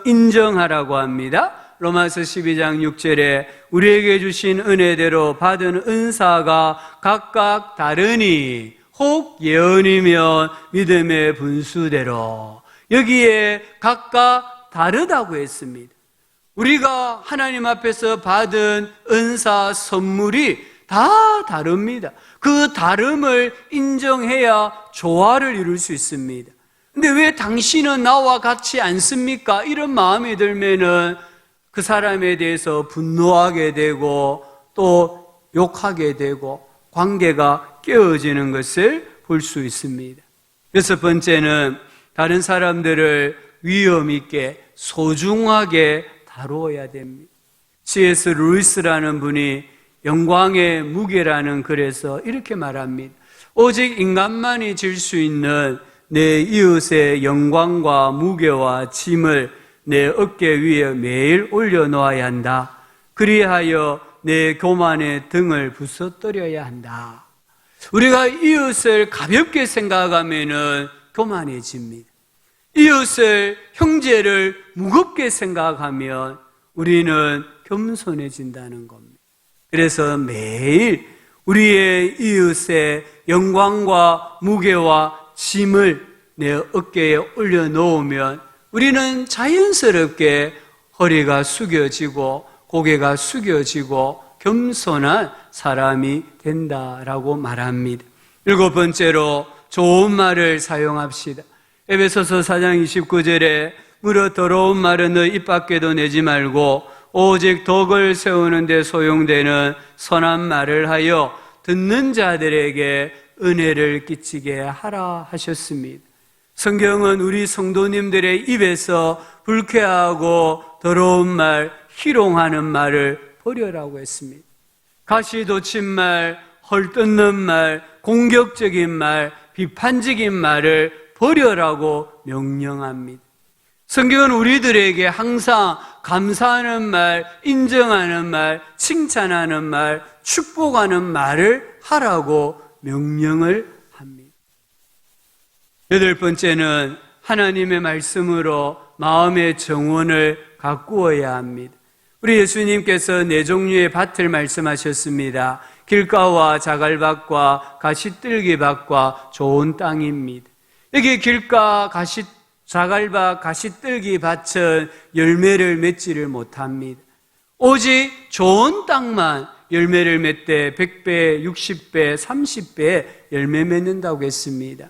인정하라고 합니다. 로마서 12장 6절에 우리에게 주신 은혜대로 받은 은사가 각각 다르니 혹 예언이면 믿음의 분수대로, 여기에 각각 다르다고 했습니다. 우리가 하나님 앞에서 받은 은사 선물이 다 다릅니다. 그 다름을 인정해야 조화를 이룰 수 있습니다. 근데 왜 당신은 나와 같지 않습니까? 이런 마음이 들면은 그 사람에 대해서 분노하게 되고 또 욕하게 되고 관계가 깨어지는 것을 볼 수 있습니다. 여섯 번째는 다른 사람들을 위험 있게 소중하게 다루어야 됩니다. C.S. 루이스라는 분이 영광의 무게라는 글에서 이렇게 말합니다. 오직 인간만이 질 수 있는 내 이웃의 영광과 무게와 짐을 내 어깨 위에 매일 올려놓아야 한다. 그리하여 내 교만의 등을 부서뜨려야 한다. 우리가 이웃을 가볍게 생각하면 교만해집니다. 이웃을, 형제를 무겁게 생각하면 우리는 겸손해진다는 겁니다. 그래서 매일 우리의 이웃의 영광과 무게와 짐을 내 어깨에 올려놓으면 우리는 자연스럽게 허리가 숙여지고 고개가 숙여지고 겸손한 사람이 된다라고 말합니다. 일곱 번째로 좋은 말을 사용합시다. 에베소서 4장 29절에 무릇 더러운 말은 너 입 밖에도 내지 말고 오직 덕을 세우는 데 소용되는 선한 말을 하여 듣는 자들에게 은혜를 끼치게 하라 하셨습니다. 성경은 우리 성도님들의 입에서 불쾌하고 더러운 말, 희롱하는 말을 버려라고 했습니다. 가시 돋친 말, 헐뜯는 말, 공격적인 말, 비판적인 말을 버려라고 명령합니다. 성경은 우리들에게 항상 감사하는 말, 인정하는 말, 칭찬하는 말, 축복하는 말을 하라고 명령을 합니다. 여덟 번째는 하나님의 말씀으로 마음의 정원을 가꾸어야 합니다. 우리 예수님께서 네 종류의 밭을 말씀하셨습니다. 길가와 자갈밭과 가시뜰기밭과 좋은 땅입니다. 여기 길가, 자갈밭, 가시뜰기밭은 열매를 맺지를 못합니다. 오직 좋은 땅만 열매를 맺되 100배, 60배, 30배 열매 맺는다고 했습니다.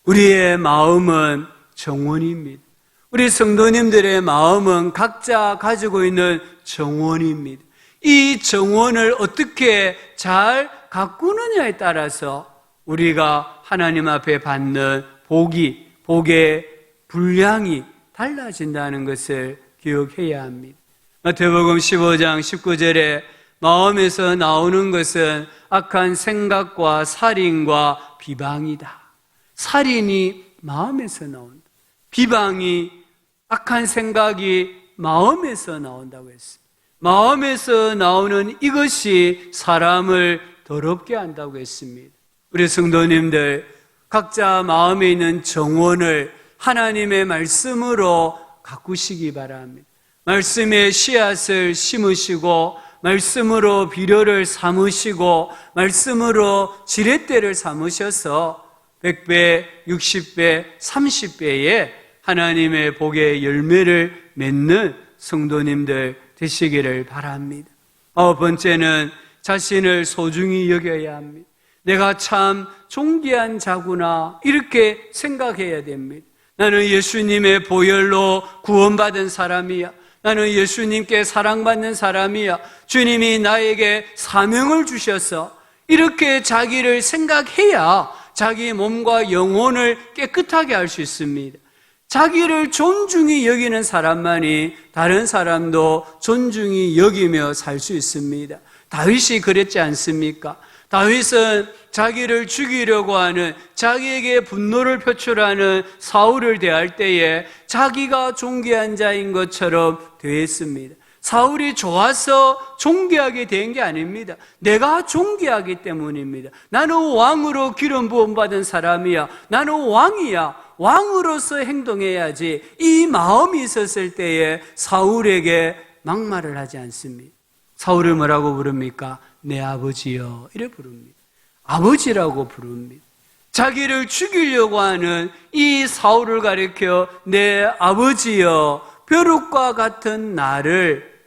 우리의 마음은 정원입니다. 우리 성도님들의 마음은 각자 가지고 있는 정원입니다. 이 정원을 어떻게 잘 가꾸느냐에 따라서 우리가 하나님 앞에 받는 복의 분량이 달라진다는 것을 기억해야 합니다. 마태복음 15장 19절에 마음에서 나오는 것은 악한 생각과 살인과 비방이다. 살인이 마음에서 나온다. 비방이, 악한 생각이 마음에서 나온다고 했습니다. 마음에서 나오는 이것이 사람을 더럽게 한다고 했습니다. 우리 성도님들 각자 마음에 있는 정원을 하나님의 말씀으로 가꾸시기 바랍니다. 말씀의 씨앗을 심으시고 말씀으로 비료를 삼으시고 말씀으로 지렛대를 삼으셔서 100배, 60배, 30배의 하나님의 복의 열매를 맺는 성도님들 되시기를 바랍니다. 아홉 번째는 자신을 소중히 여겨야 합니다. 내가 참 존귀한 자구나 이렇게 생각해야 됩니다. 나는 예수님의 보혈로 구원받은 사람이야. 나는 예수님께 사랑받는 사람이야. 주님이 나에게 사명을 주셔서 이렇게 자기를 생각해야 자기 몸과 영혼을 깨끗하게 할 수 있습니다. 자기를 존중히 여기는 사람만이 다른 사람도 존중히 여기며 살 수 있습니다. 다윗이 그랬지 않습니까? 다윗은 자기를 죽이려고 하는, 자기에게 분노를 표출하는 사울을 대할 때에 자기가 존귀한 자인 것처럼 대했습니다. 사울이 좋아서 존귀하게 된 게 아닙니다. 내가 존귀하기 때문입니다. 나는 왕으로 기름 부음 받은 사람이야. 나는 왕이야. 왕으로서 행동해야지. 이 마음이 있었을 때에 사울에게 막말을 하지 않습니다. 사울을 뭐라고 부릅니까? 내 아버지여 이래 부릅니다. 아버지라고 부릅니다. 자기를 죽이려고 하는 이 사울을 가리켜 내 아버지여 벼룩과 같은 나를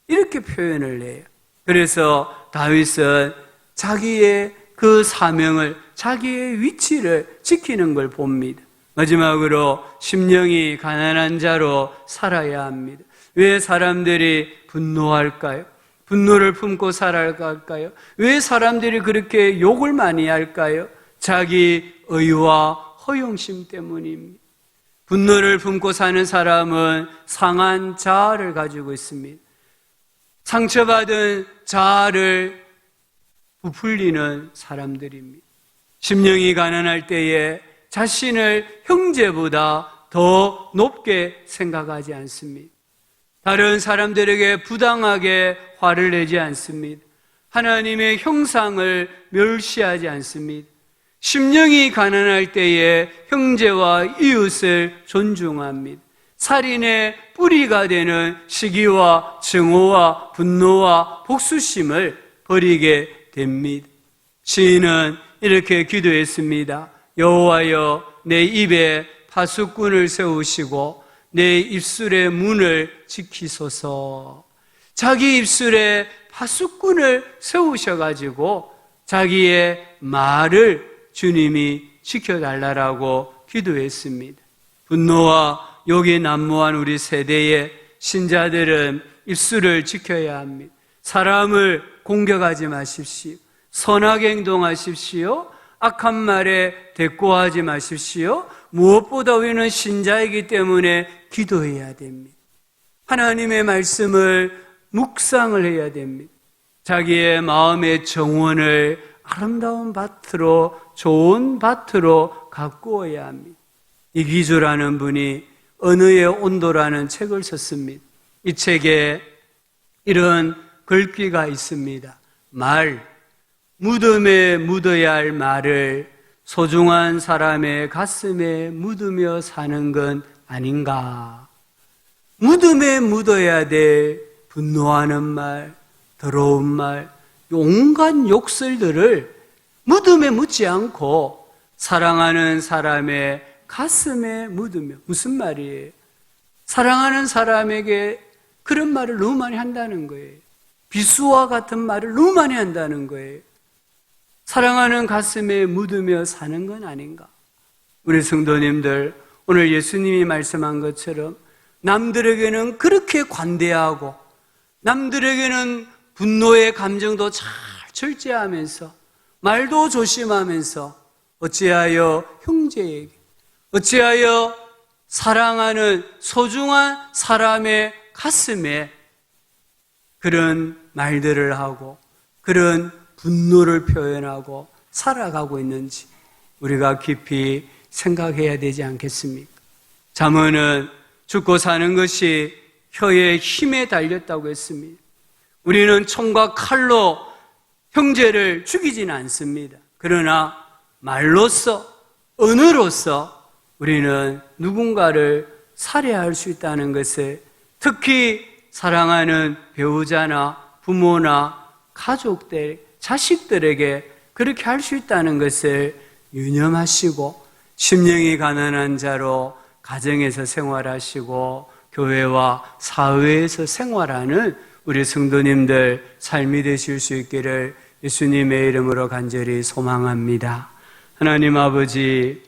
이렇게 표현을 해요. 그래서 다윗은 자기의 그 사명을, 자기의 위치를 지키는 걸 봅니다. 마지막으로 심령이 가난한 자로 살아야 합니다. 왜 사람들이 분노할까요? 분노를 품고 살아갈까요? 왜 사람들이 그렇게 욕을 많이 할까요? 자기 의와 허영심 때문입니다. 분노를 품고 사는 사람은 상한 자아를 가지고 있습니다. 상처받은 자아를 부풀리는 사람들입니다. 심령이 가난할 때에 자신을 형제보다 더 높게 생각하지 않습니다. 다른 사람들에게 부당하게 화를 내지 않습니다. 하나님의 형상을 멸시하지 않습니다. 심령이 가난할 때에 형제와 이웃을 존중합니다. 살인의 뿌리가 되는 시기와 증오와 분노와 복수심을 버리게 됩니다. 시인은 이렇게 기도했습니다. 여호와여, 내 입에 파수꾼을 세우시고 내 입술의 문을 지키소서. 자기 입술에 파수꾼을 세우셔가지고 자기의 말을 주님이 지켜달라고 기도했습니다. 분노와 욕이 난무한 우리 세대의 신자들은 입술을 지켜야 합니다. 사람을 공격하지 마십시오. 선하게 행동하십시오. 악한 말에 대꾸하지 마십시오. 무엇보다 우리는 신자이기 때문에 기도해야 됩니다. 하나님의 말씀을 묵상을 해야 됩니다. 자기의 마음의 정원을 아름다운 밭으로, 좋은 밭으로 가꾸어야 합니다. 이기주라는 분이 언어의 온도라는 책을 썼습니다. 이 책에 이런 글귀가 있습니다. 무덤에 묻어야 할 말을 소중한 사람의 가슴에 묻으며 사는 건 아닌가. 무덤에 묻어야 될 분노하는 말, 더러운 말, 온갖 욕설들을 무덤에 묻지 않고 사랑하는 사람의 가슴에 묻으며. 무슨 말이에요? 사랑하는 사람에게 그런 말을 너무 많이 한다는 거예요. 비수와 같은 말을 너무 많이 한다는 거예요. 사랑하는 가슴에 묻으며 사는 건 아닌가? 우리 성도님들, 오늘 예수님이 말씀한 것처럼 남들에게는 그렇게 관대하고 남들에게는 분노의 감정도 잘 절제하면서 말도 조심하면서 어찌하여 형제에게, 어찌하여 사랑하는 소중한 사람의 가슴에 그런 말들을 하고 그런 분노를 표현하고 살아가고 있는지 우리가 깊이 생각해야 되지 않겠습니까? 잠언은 죽고 사는 것이 혀의 힘에 달렸다고 했습니다. 우리는 총과 칼로 형제를 죽이지는 않습니다. 그러나 말로써, 언어로서 우리는 누군가를 살해할 수 있다는 것을, 특히 사랑하는 배우자나 부모나 가족들, 자식들에게 그렇게 할 수 있다는 것을 유념하시고 심령이 가난한 자로 가정에서 생활하시고 교회와 사회에서 생활하는 우리 성도님들 삶이 되실 수 있기를 예수님의 이름으로 간절히 소망합니다. 하나님 아버지,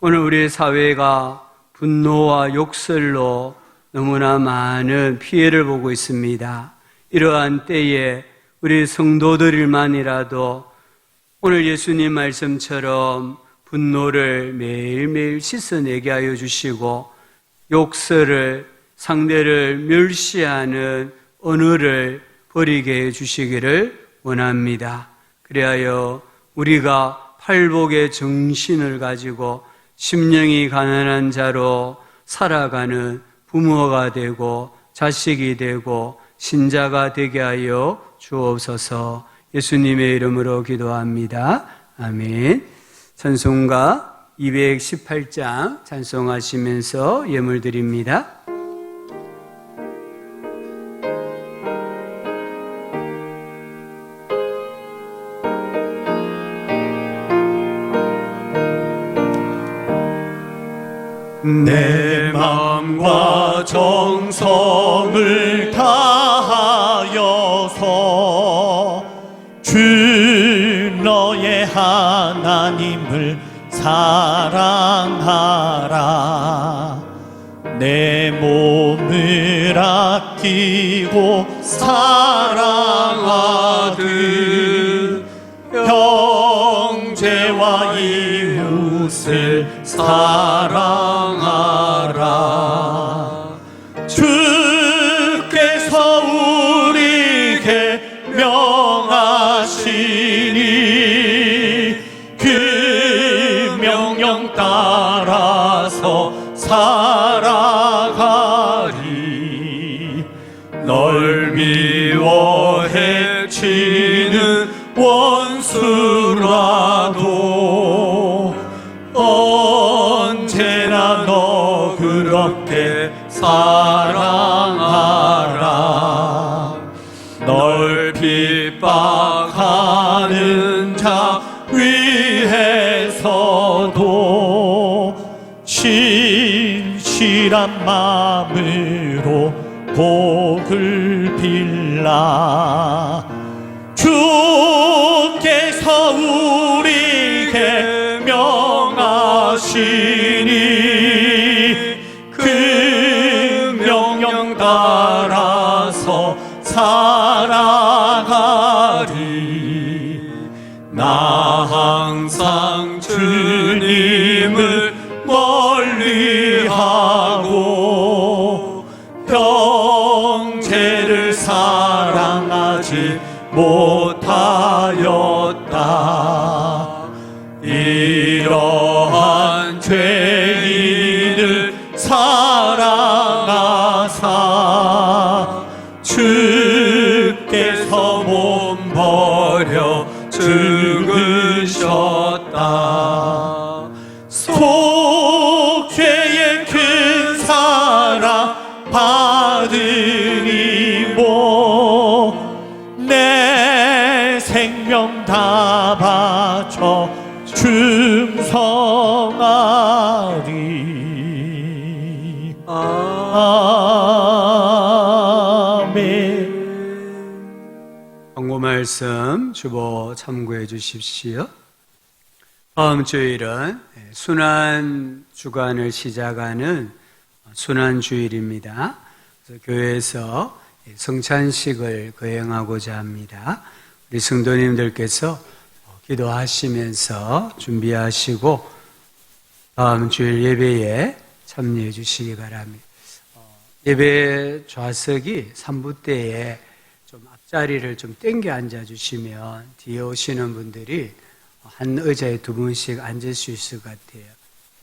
오늘 우리 사회가 분노와 욕설로 너무나 많은 피해를 보고 있습니다. 이러한 때에 우리 성도들만이라도 오늘 예수님 말씀처럼 분노를 매일매일 씻어내게 하여 주시고 욕설을, 상대를 멸시하는 언어를 버리게 해 주시기를 원합니다. 그리하여 우리가 팔복의 정신을 가지고 심령이 가난한 자로 살아가는 부모가 되고 자식이 되고 신자가 되게 하여 주옵소서. 예수님의 이름으로 기도합니다. 아멘. 찬송가 218장 찬송하시면서 예물 드립니다. 내 마음과 정성을 다하여서 주 너의 하나님을 사랑하라. 내 몸을 아끼고 사랑 살아가리. 널 미워 해치는 원수라도 언제나 너 그렇게 사랑하라. 널 핍박하는 자 위해서도 신실한 마음으로 복을 빌라. 주께서 우리에게 명하시니 그 명령 따라서 살아가리. 나 항상 주님을 멀리하고 형제를 사랑하지 못하였다. 이러한 죄인을 사랑하사 주께서 몸 버려 죽으셨다. 속죄의 큰 사랑 받으니 뭐 내 생명 다 바쳐 충성하리. 아멘. 광고 말씀 주보 참고해 주십시오. 다음 주일은 순환 주간을 시작하는 순환 주일입니다. 그래서 교회에서 성찬식을 거행하고자 합니다. 우리 성도님들께서 기도하시면서 준비하시고 다음 주일 예배에 참여해 주시기 바랍니다. 예배 좌석이 3부 때에 좀 앞자리를 좀 땡겨 앉아 주시면 뒤에 오시는 분들이 한 의자에 두 분씩 앉을 수 있을 것 같아요.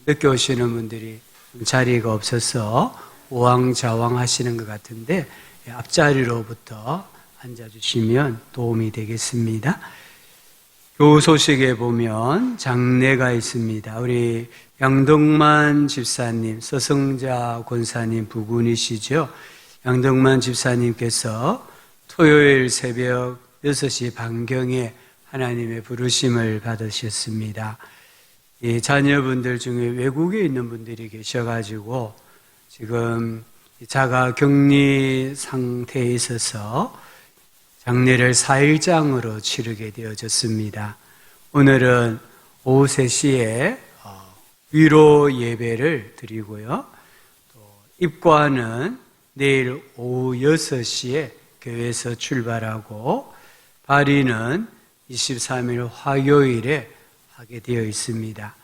늦게 오시는 분들이 자리가 없어서 우왕좌왕 하시는 것 같은데 앞자리로부터 앉아주시면 도움이 되겠습니다. 교우 소식에 보면 장례가 있습니다. 우리 양덕만 집사님, 서성자 권사님 부군이시죠. 양덕만 집사님께서 토요일 새벽 6시 반경에 하나님의 부르심을 받으셨습니다. 이 자녀분들 중에 외국에 있는 분들이 계셔가지고 지금 자가 격리 상태에 있어서 장례를 4일장으로 치르게 되어졌습니다. 오늘은 오후 3시에 위로 예배를 드리고요. 또 입관은 내일 오후 6시에 교회에서 출발하고 발의는 23일 화요일에 하게 되어 있습니다.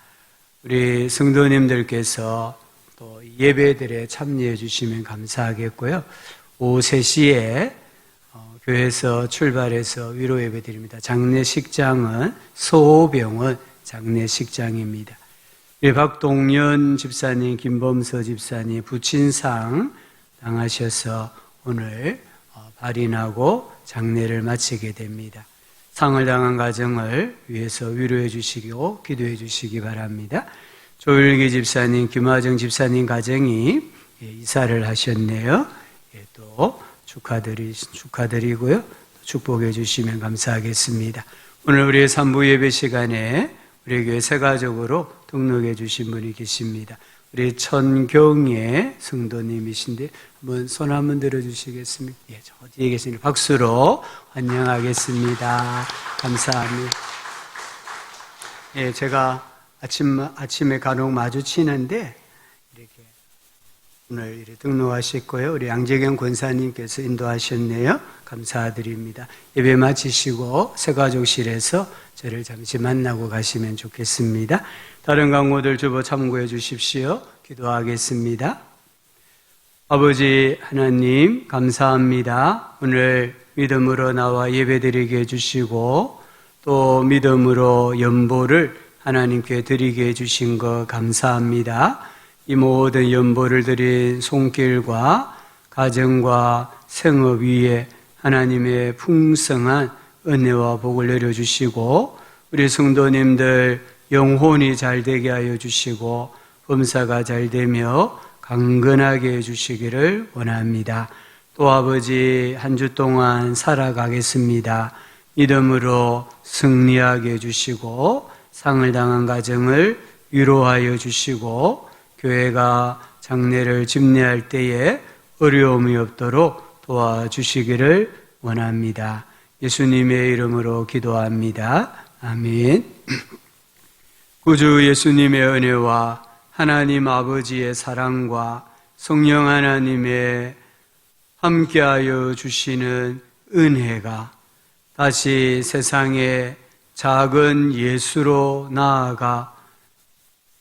우리 성도님들께서 또 예배들에 참여해 주시면 감사하겠고요. 오후 3시에 교회에서 출발해서 위로 예배 드립니다. 장례식장은 소호병원 장례식장입니다. 우리 박동연 집사님, 김범서 집사님 부친상 당하셔서 오늘 발인하고 장례를 마치게 됩니다. 상을 당한 가정을 위해서 위로해 주시고 기도해 주시기 바랍니다. 조일기 집사님, 김화정 집사님 가정이 이사를 하셨네요. 또 축하드리고요. 축복해 주시면 감사하겠습니다. 오늘 우리의 3부 예배 시간에 우리 교회 세가족으로 등록해 주신 분이 계십니다. 우리 천경의 성도님이신데 한번 손 한번 들어주시겠습니까? 예, 저 뒤에 계시니 박수로 환영하겠습니다. 감사합니다. 예, 제가 아침에 간혹 마주치는데 이렇게 오늘 이렇게 등록하셨고요. 우리 양재경 권사님께서 인도하셨네요. 감사드립니다. 예배 마치시고 새가족실에서 저를 잠시 만나고 가시면 좋겠습니다. 다른 강모들 주보 참고해 주십시오. 기도하겠습니다. 아버지 하나님 감사합니다. 오늘 믿음으로 나와 예배드리게 해주시고 또 믿음으로 연보를 하나님께 드리게 해주신 것 감사합니다. 이 모든 연보를 드린 손길과 가정과 생업 위에 하나님의 풍성한 은혜와 복을 내려주시고 우리 성도님들 영혼이 잘 되게 하여 주시고 범사가 잘 되며 강건하게 해주시기를 원합니다. 또 아버지 한 주 동안 살아가겠습니다. 믿음으로 승리하게 해주시고 상을 당한 가정을 위로하여 주시고 교회가 장례를 집례할 때에 어려움이 없도록 도와주시기를 원합니다. 예수님의 이름으로 기도합니다. 아멘. 구주 예수님의 은혜와 하나님 아버지의 사랑과 성령 하나님의 함께하여 주시는 은혜가 다시 세상에 작은 예수로 나아가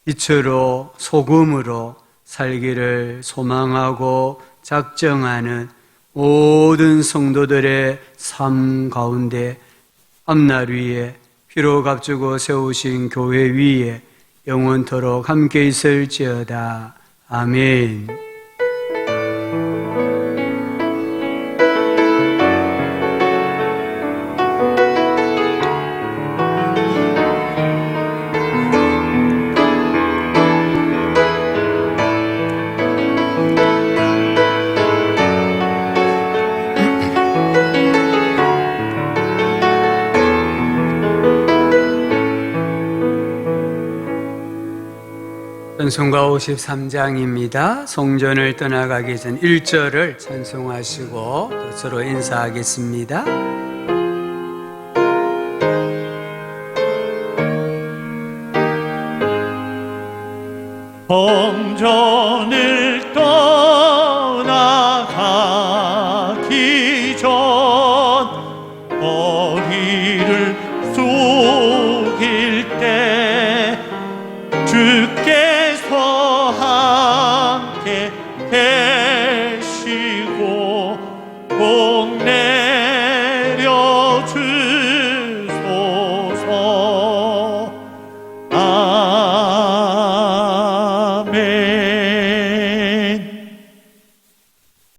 빛으로 소금으로 살기를 소망하고 작정하는 모든 성도들의 삶 가운데 앞날 위에 피로 값주고 세우신 교회 위에 영원토록 함께 있을지어다. 아멘. 찬송가 53장입니다. 성전을 떠나가기 전 1절을 찬송하시고 서로 인사하겠습니다. 성전을 떠나가기 전 머리를 숙일 때 주께서 함께